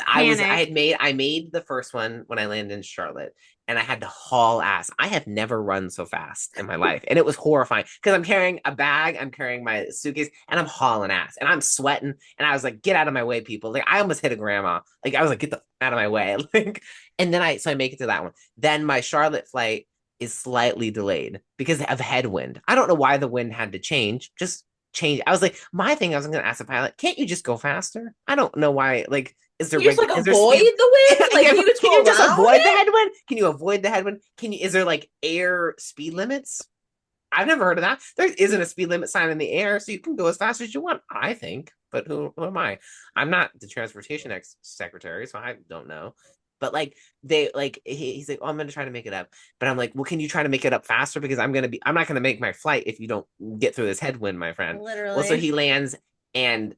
[SPEAKER 2] Panic.
[SPEAKER 3] I made the first one when I landed in Charlotte and I had to haul ass. I have never run so fast in my life. And it was horrifying because I'm carrying a bag, I'm carrying my suitcase, and I'm hauling ass and I'm sweating. And I was like, get out of my way, people. Like I almost hit a grandma. Like I was like, get the out of my way. Like, and then I make it to that one. Then my Charlotte flight is slightly delayed because of headwind. I don't know why the wind had to change. Just change. I was like, my thing, I was gonna ask the pilot, can't you just go faster? I don't know why, like
[SPEAKER 1] you just like
[SPEAKER 3] is there
[SPEAKER 1] avoid
[SPEAKER 3] speed
[SPEAKER 1] the wind, like
[SPEAKER 3] yeah,
[SPEAKER 1] can you just
[SPEAKER 3] can
[SPEAKER 1] go
[SPEAKER 3] you just
[SPEAKER 1] around
[SPEAKER 3] avoid the
[SPEAKER 1] it?
[SPEAKER 3] headwind? Can you avoid the headwind? Can you? Is there like air speed limits? I've never heard of that. There isn't a speed limit sign in the air, so you can go as fast as you want. I think, but who am I? I'm not the transportation secretary, so I don't know. But like they like he's like, oh, I'm gonna try to make it up. But I'm like, well, can you try to make it up faster? Because I'm not gonna make my flight if you don't get through this headwind, my friend. Well, so
[SPEAKER 2] Literally.
[SPEAKER 3] he lands and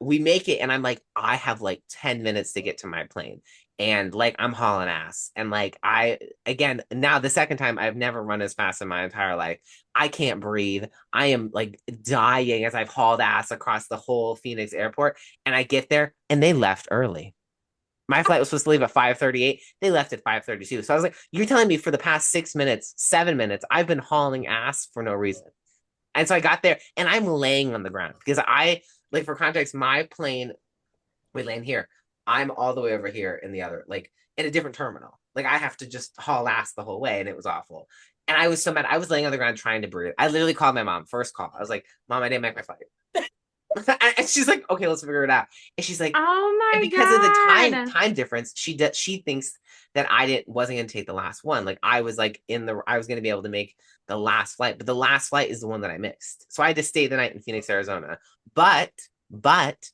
[SPEAKER 3] we make it, and I'm like, I have like 10 minutes to get to my plane and like I'm hauling ass and like I again now the second time I've never run as fast in my entire life. I can't breathe. I am like dying as I've hauled ass across the whole Phoenix airport and I get there and they left early. My flight was supposed to leave at 5:38. They left at 5:32. So I was like, you're telling me for the past 6 minutes, 7 minutes, I've been hauling ass for no reason. And so I got there and I'm laying on the ground because I like for context, my plane we land here. I'm all the way over here in the other, like in a different terminal. Like I have to just haul ass the whole way, and it was awful. And I was so mad. I was laying on the ground trying to breathe. I literally called my mom, first call. I was like, Mom, I didn't make my flight. And she's like, okay, let's figure it out. And she's like,
[SPEAKER 2] Oh
[SPEAKER 3] and
[SPEAKER 2] my
[SPEAKER 3] because of the
[SPEAKER 2] God.
[SPEAKER 3] time difference, she thinks that I wasn't gonna take the last one. Like I was like I was gonna be able to make the last flight, but the last flight is the one that I missed. So I had to stay the night in Phoenix, Arizona. But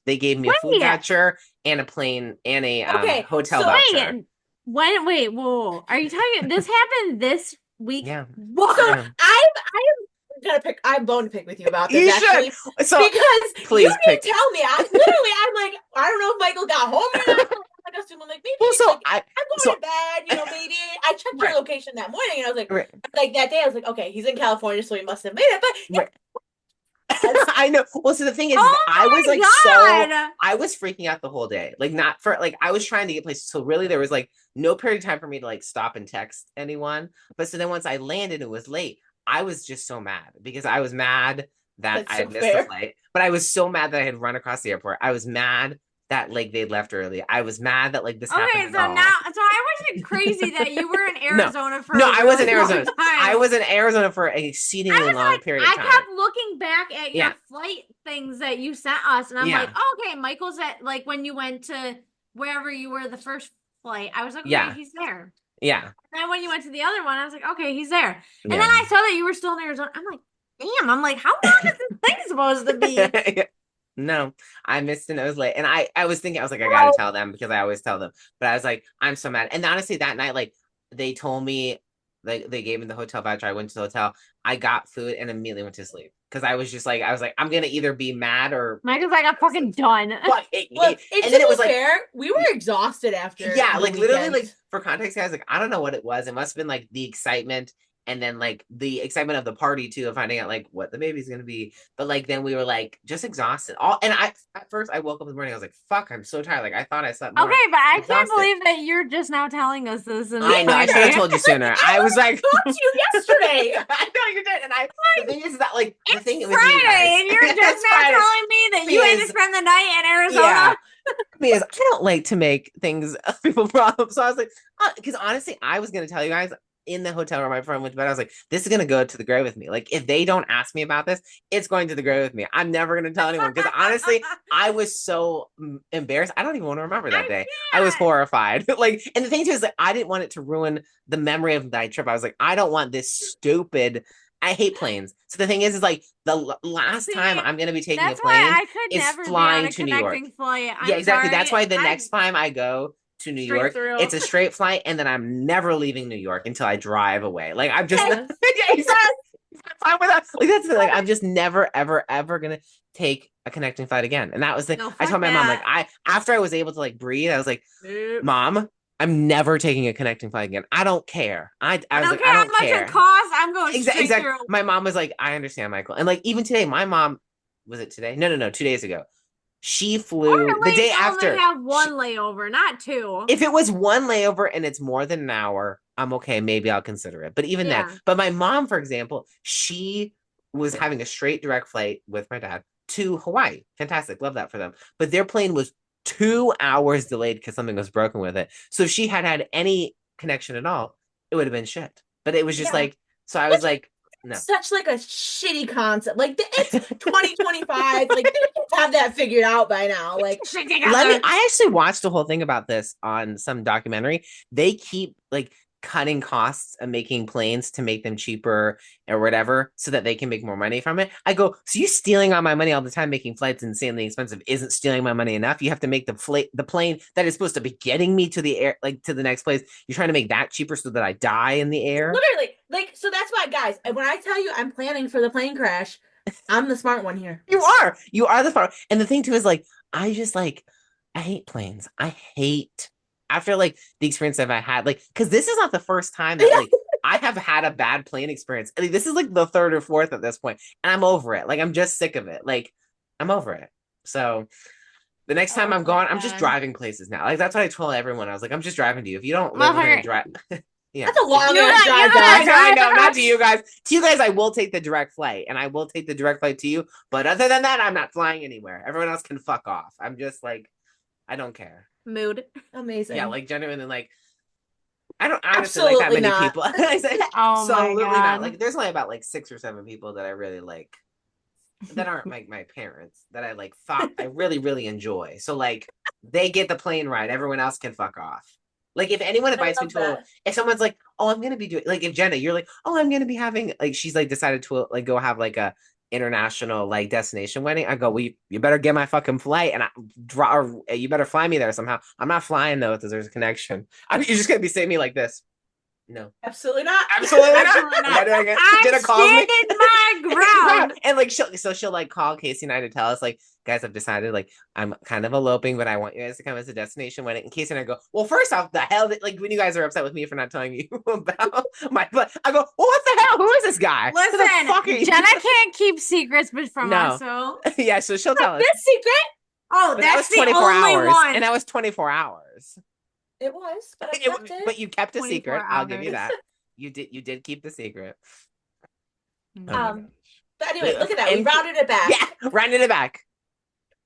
[SPEAKER 3] they gave me a food
[SPEAKER 2] Wait,
[SPEAKER 3] voucher and a plane and a
[SPEAKER 1] Okay,
[SPEAKER 3] hotel
[SPEAKER 1] so
[SPEAKER 3] voucher.
[SPEAKER 2] wait, whoa. Are you talking this happened this week?
[SPEAKER 3] Yeah.
[SPEAKER 1] so
[SPEAKER 2] What?
[SPEAKER 3] Yeah.
[SPEAKER 1] I'm gonna pick. I'm bone to pick with you about this
[SPEAKER 3] You should.
[SPEAKER 1] actually
[SPEAKER 3] So
[SPEAKER 1] because you
[SPEAKER 3] please
[SPEAKER 1] didn't
[SPEAKER 3] pick.
[SPEAKER 1] tell me. I'm like, I don't know if Michael got home or not. I'm like, assuming like maybe
[SPEAKER 3] Well,
[SPEAKER 1] he's like, I'm
[SPEAKER 3] so
[SPEAKER 1] going to bed. Maybe I checked your
[SPEAKER 3] right,
[SPEAKER 1] location that morning and I was
[SPEAKER 3] right,
[SPEAKER 1] like that day I was like, okay, he's in California, so he must have made it. But
[SPEAKER 3] right.
[SPEAKER 1] yes,
[SPEAKER 3] I know. Well, so the thing is
[SPEAKER 2] Oh
[SPEAKER 3] I was like
[SPEAKER 2] my God.
[SPEAKER 3] I was freaking out the whole day. Like not for like I was trying to get places. So really there was like no period of time for me to like stop and text anyone. But so then once I landed, it was late. I was just so mad because I was mad that
[SPEAKER 1] that's
[SPEAKER 3] I
[SPEAKER 1] so
[SPEAKER 3] had missed the
[SPEAKER 1] fair.
[SPEAKER 3] flight. But I was so mad that I had run across the airport. I was mad that like they left early. I was mad that like this happened
[SPEAKER 2] Okay,
[SPEAKER 3] at
[SPEAKER 2] so
[SPEAKER 3] all.
[SPEAKER 2] I wasn't crazy that you were in
[SPEAKER 3] No,
[SPEAKER 2] Arizona for
[SPEAKER 3] no,
[SPEAKER 2] a
[SPEAKER 3] I was in
[SPEAKER 2] really long
[SPEAKER 3] Arizona. I
[SPEAKER 2] time.
[SPEAKER 3] was in Arizona for an
[SPEAKER 2] I
[SPEAKER 3] exceedingly
[SPEAKER 2] was
[SPEAKER 3] long
[SPEAKER 2] like,
[SPEAKER 3] period of
[SPEAKER 2] I
[SPEAKER 3] time.
[SPEAKER 2] kept looking back at your
[SPEAKER 3] Yeah,
[SPEAKER 2] flight things that you sent us, and I'm like,
[SPEAKER 3] yeah,
[SPEAKER 2] oh, okay, Michael's at like when you went to wherever you were the first flight. I was like, okay,
[SPEAKER 3] yeah,
[SPEAKER 2] he's there.
[SPEAKER 3] yeah,
[SPEAKER 2] And then when you went to the other one, I was like, okay, he's there. And then
[SPEAKER 3] yeah.
[SPEAKER 2] I saw that you were still in Arizona. I'm like, damn. I'm like, how long is this thing supposed to be?
[SPEAKER 3] No, I missed and it was late. And I was thinking, I was like, I gotta
[SPEAKER 2] Oh,
[SPEAKER 3] tell them because I always tell them. But I was like, I'm so mad. And honestly, that night, like they told me, like they gave me the hotel voucher. I went to the hotel, I got food and immediately went to sleep. Because I was just like, I was like, I'm gonna either be mad or
[SPEAKER 2] Mike is like, I'm fucking done.
[SPEAKER 3] fuck
[SPEAKER 1] Well,
[SPEAKER 3] it.
[SPEAKER 1] and
[SPEAKER 3] And
[SPEAKER 1] to
[SPEAKER 3] then it was
[SPEAKER 1] be
[SPEAKER 3] like,
[SPEAKER 1] fair, we were exhausted after
[SPEAKER 3] yeah,
[SPEAKER 1] the
[SPEAKER 3] like literally, like
[SPEAKER 1] weekend.
[SPEAKER 3] for context, guys, like I don't know what it was. It must have been like the excitement and then like the excitement of the party too, of finding out like what the baby's gonna be. But like then we were like just exhausted. All and I at first I woke up in the morning, I was like, fuck, I'm so tired. Like I thought I slept more.
[SPEAKER 2] Okay, but I can't
[SPEAKER 3] Exhausted.
[SPEAKER 2] believe that you're just now telling us this in
[SPEAKER 3] I know. I should have
[SPEAKER 2] Friday.
[SPEAKER 3] told you sooner. I was like,
[SPEAKER 1] Talked to you yesterday.
[SPEAKER 3] I know you did. And the thing is that like the
[SPEAKER 2] It's
[SPEAKER 3] thing with you guys,
[SPEAKER 2] Friday, and you're just
[SPEAKER 3] it's
[SPEAKER 2] now
[SPEAKER 3] Friday
[SPEAKER 2] telling me that you had to
[SPEAKER 3] because
[SPEAKER 2] spend the night in
[SPEAKER 3] yeah,
[SPEAKER 2] Arizona.
[SPEAKER 3] because I don't like to make things people problems. So I was like, because honestly, I was gonna tell you guys in the hotel room. My friend went to bed. I was like, this is gonna go to the grave with me. Like, if they don't ask me about this, it's going to the grave with me. I'm never gonna tell anyone because honestly, I was so embarrassed. I don't even want to remember that day. I was horrified. Like, and the thing too is like, I didn't want it to ruin the memory of that trip. I was like, I don't want this stupid. I hate planes. So the thing is like the last time I'm going to be taking a
[SPEAKER 2] That's why
[SPEAKER 3] plane
[SPEAKER 2] I could
[SPEAKER 3] is
[SPEAKER 2] never be on
[SPEAKER 3] flying
[SPEAKER 2] a
[SPEAKER 3] to New York.
[SPEAKER 2] connecting flight.
[SPEAKER 3] Yeah, exactly. That's why the
[SPEAKER 2] I'm
[SPEAKER 3] next time I go to New
[SPEAKER 2] straight
[SPEAKER 3] York,
[SPEAKER 2] through.
[SPEAKER 3] it's a straight flight, and then I'm never leaving New York until I drive away. Like I'm just
[SPEAKER 2] Yes.
[SPEAKER 3] yeah, exactly. Fine with that. Like that's like I'm just never ever gonna take a connecting flight again. And that was the
[SPEAKER 2] No,
[SPEAKER 3] I
[SPEAKER 2] fuck
[SPEAKER 3] told my mom like
[SPEAKER 2] that.
[SPEAKER 3] after I was able to like breathe, I was like,
[SPEAKER 2] Nope.
[SPEAKER 3] Mom, I'm never taking a connecting flight again. I don't care. I was
[SPEAKER 2] don't
[SPEAKER 3] like,
[SPEAKER 2] care
[SPEAKER 3] I
[SPEAKER 2] how
[SPEAKER 3] don't
[SPEAKER 2] much
[SPEAKER 3] care.
[SPEAKER 2] it costs. I'm going straight
[SPEAKER 3] Exactly.
[SPEAKER 2] through.
[SPEAKER 3] My mom was like, I understand, Michael. And like even today, my mom was it today? No, 2 days ago. She flew the day after.
[SPEAKER 2] Only have one layover, not two.
[SPEAKER 3] If it was one layover and it's more than an hour, I'm okay. Maybe I'll consider it. But even
[SPEAKER 2] Yeah.
[SPEAKER 3] then, but my mom, for example, she was having a straight direct flight with my dad to Hawaii. Fantastic. Love that for them. But their plane was 2 hours delayed because something was broken with it. So if she had had any connection at all, it would have been shit. But it was just like, so I was like, no.
[SPEAKER 1] Such like a shitty concept. Like it's 2025. Like they have that figured out by now. Like
[SPEAKER 3] I actually watched the whole thing about this on some documentary. They keep like cutting costs and making planes to make them cheaper or whatever so that they can make more money from it. I go, so you stealing all my money all the time, making flights insanely expensive isn't stealing my money enough. You have to make the plane that is supposed to be getting me to the air, like to the next place. You're trying to make that cheaper so that I die in the air.
[SPEAKER 1] Literally, like, so that's why, guys, when I tell you I'm planning for the plane crash, I'm the smart one here.
[SPEAKER 3] You are the smart. And the thing too is like, I hate planes. I hate after like the experience that I had, like, because this is not the first time that like I have had a bad plane experience. I mean, this is like the third or fourth at this point, and I'm over it. Like, I'm just sick of it. Like, I'm over it. So the next time I'm going, I'm just driving places now. Like, that's what I told everyone. I was like, I'm just driving to you. If you don't live within a drive, yeah,
[SPEAKER 1] that's a long ass drive.
[SPEAKER 3] I know, not to you guys. To you guys, I will take the direct flight, and I will take the direct flight to you. But other than that, I'm not flying anywhere. Everyone else can fuck off. I'm just like, I don't care.
[SPEAKER 2] Mood.
[SPEAKER 1] Amazing.
[SPEAKER 3] Yeah, like genuinely, like I don't honestly like that many people. I said, absolutely not. Like there's only about like 6 or 7 people that I really like that aren't like my parents that I like thought I really enjoy. So like they get the plane ride. Everyone else can fuck off. Like if anyone invites me to if someone's like, oh, I'm gonna be doing like if Jenna, you're like, oh, I'm gonna be having like she's like decided to like go have like a international like destination wedding. I go, well, you better get my fucking flight and you better fly me there somehow. I'm not flying though because there's a connection. You're just gonna be saying me like this. No,
[SPEAKER 1] absolutely not.
[SPEAKER 3] Absolutely not.
[SPEAKER 2] I'm standing my ground.
[SPEAKER 3] And like she'll like call Casey and I to tell us like, guys, I've decided like I'm kind of eloping, but I want you guys to come as a destination wedding. And Casey and I go, well, first off, the hell like when you guys are upset with me for not telling you about my but I go, well, what the hell? Who is this guy?
[SPEAKER 2] Listen, Jenna can't keep secrets from us, so
[SPEAKER 3] yeah, so she'll tell us
[SPEAKER 1] this secret.
[SPEAKER 2] Oh,
[SPEAKER 3] but
[SPEAKER 2] that's
[SPEAKER 3] that was 24 hours, and that was 24 hours.
[SPEAKER 1] It was, but I kept it.
[SPEAKER 3] But you kept a secret. I'll give you
[SPEAKER 2] hours.
[SPEAKER 3] that. You did keep the secret.
[SPEAKER 1] But anyway, look at that. We rounded it back.
[SPEAKER 3] Yeah, rounded it back.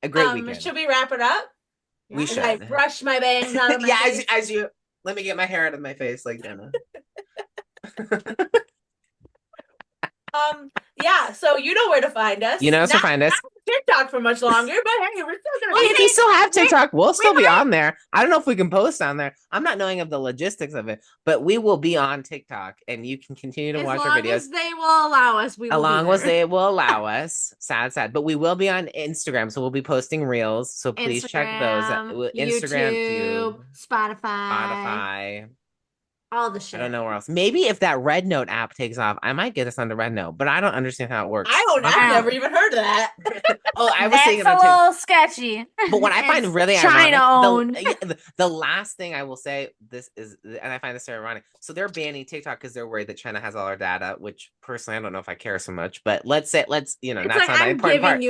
[SPEAKER 3] A great weekend.
[SPEAKER 1] Should we wrap it up?
[SPEAKER 3] We should.
[SPEAKER 1] I brush my bangs out of my face.
[SPEAKER 3] as you let me get my hair out of my face like Jenna.
[SPEAKER 1] Yeah, so you know where to find us.
[SPEAKER 3] You know to find us.
[SPEAKER 1] Not TikTok for much longer, but hey, we're still gonna.
[SPEAKER 3] Well, if you still have TikTok, we'll still be on there. I don't know if we can post on there. I'm not knowing of the logistics of it, but we will be on TikTok, and you can continue to watch our videos.
[SPEAKER 2] As they will allow us, we will.
[SPEAKER 3] Along as they will allow us. Sad, but we will be on Instagram, so we'll be posting reels. So please check those. Instagram, YouTube, Spotify.
[SPEAKER 2] All the shit.
[SPEAKER 3] I don't know where else. Maybe if that Red Note app takes off, I might get us on the Red Note, but I don't understand how it works.
[SPEAKER 1] I've never even heard of that.
[SPEAKER 3] I was thinking
[SPEAKER 2] a little sketchy.
[SPEAKER 3] But what I find really ironic, the last thing I will say, this is, and I find this very ironic. So they're banning TikTok because they're worried that China has all our data, which personally I don't know if I care so much. But let's you know, that's not the important part. I'm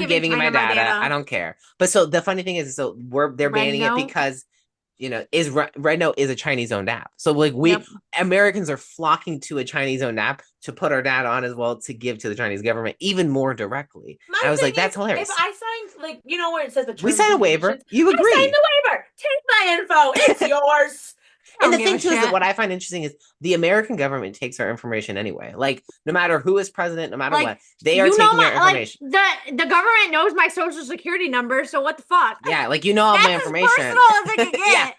[SPEAKER 3] giving you my data. I don't care. But so the funny thing is, so they're banning it because, you know, Red Note is a Chinese-owned app. So like Americans are flocking to a Chinese-owned app to put our data on as well to give to the Chinese government even more directly. I was like, that's hilarious.
[SPEAKER 1] If I signed, like, you know where it says the terms
[SPEAKER 3] we signed a waiver. You agree?
[SPEAKER 1] I signed the waiver. Take my info. It's yours.
[SPEAKER 3] And the
[SPEAKER 2] give
[SPEAKER 3] thing
[SPEAKER 2] a
[SPEAKER 3] too is that
[SPEAKER 2] shit.
[SPEAKER 3] what I find interesting is the American government takes our information anyway. Like no matter who is president, no matter
[SPEAKER 2] Like,
[SPEAKER 3] what, they are
[SPEAKER 2] you know
[SPEAKER 3] taking our information.
[SPEAKER 2] the government knows my social security number, so what the fuck?
[SPEAKER 3] Yeah, like you know all my
[SPEAKER 2] That's as
[SPEAKER 3] information.
[SPEAKER 2] personal as it can get.
[SPEAKER 3] Yeah.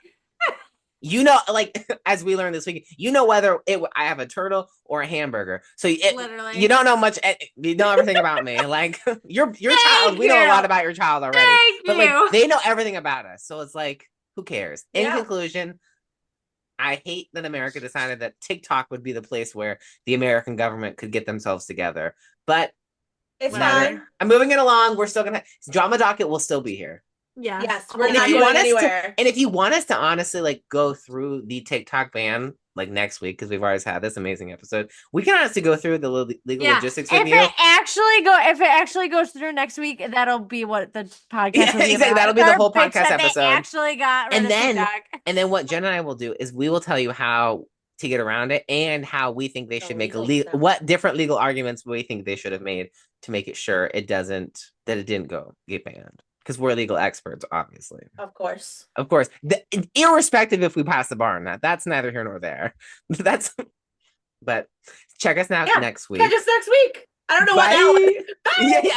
[SPEAKER 3] You know, like as we learned this week, you know whether I have a turtle or a hamburger. So
[SPEAKER 2] Literally.
[SPEAKER 3] you don't know much. You know everything about me. Like your child,
[SPEAKER 2] Thank
[SPEAKER 3] we know a
[SPEAKER 2] you.
[SPEAKER 3] lot about your child already.
[SPEAKER 2] Thank
[SPEAKER 3] But like
[SPEAKER 2] you.
[SPEAKER 3] they know everything about us. So it's like, who cares? In
[SPEAKER 1] Yeah.
[SPEAKER 3] conclusion, I hate that America decided that TikTok would be the place where the American government could get themselves together. But
[SPEAKER 1] It's
[SPEAKER 2] Whatever.
[SPEAKER 1] fine.
[SPEAKER 3] I'm moving it along. We're still gonna drama docket will still be here.
[SPEAKER 2] Yeah.
[SPEAKER 1] Yes, we're
[SPEAKER 3] And
[SPEAKER 1] not
[SPEAKER 3] if you
[SPEAKER 1] going
[SPEAKER 3] want us
[SPEAKER 1] anywhere.
[SPEAKER 3] and if you want us to honestly like go through the TikTok ban like next week, because we've always had this amazing episode, we can honestly go through the legal logistics with
[SPEAKER 2] If
[SPEAKER 3] you.
[SPEAKER 2] it actually goes through next week, that'll be what the podcast
[SPEAKER 3] Yeah,
[SPEAKER 2] will be
[SPEAKER 3] exactly.
[SPEAKER 2] about.
[SPEAKER 3] That'll be the whole
[SPEAKER 2] Bitch,
[SPEAKER 3] podcast
[SPEAKER 2] that
[SPEAKER 3] episode.
[SPEAKER 2] They actually got rid
[SPEAKER 3] And
[SPEAKER 2] of
[SPEAKER 3] then
[SPEAKER 2] TikTok.
[SPEAKER 3] and then what Jen and I will do is we will tell you how to get around it and how we think they should make a
[SPEAKER 1] legal stuff.
[SPEAKER 3] what different legal arguments we think they should have made to make it sure it didn't get banned. Because we're legal experts, obviously.
[SPEAKER 1] Of course.
[SPEAKER 3] Of course. Irrespective if we pass the bar or not. That's neither here nor there. But check us out next week.
[SPEAKER 1] Catch us next week. I don't know what that was.
[SPEAKER 3] Yeah, yeah.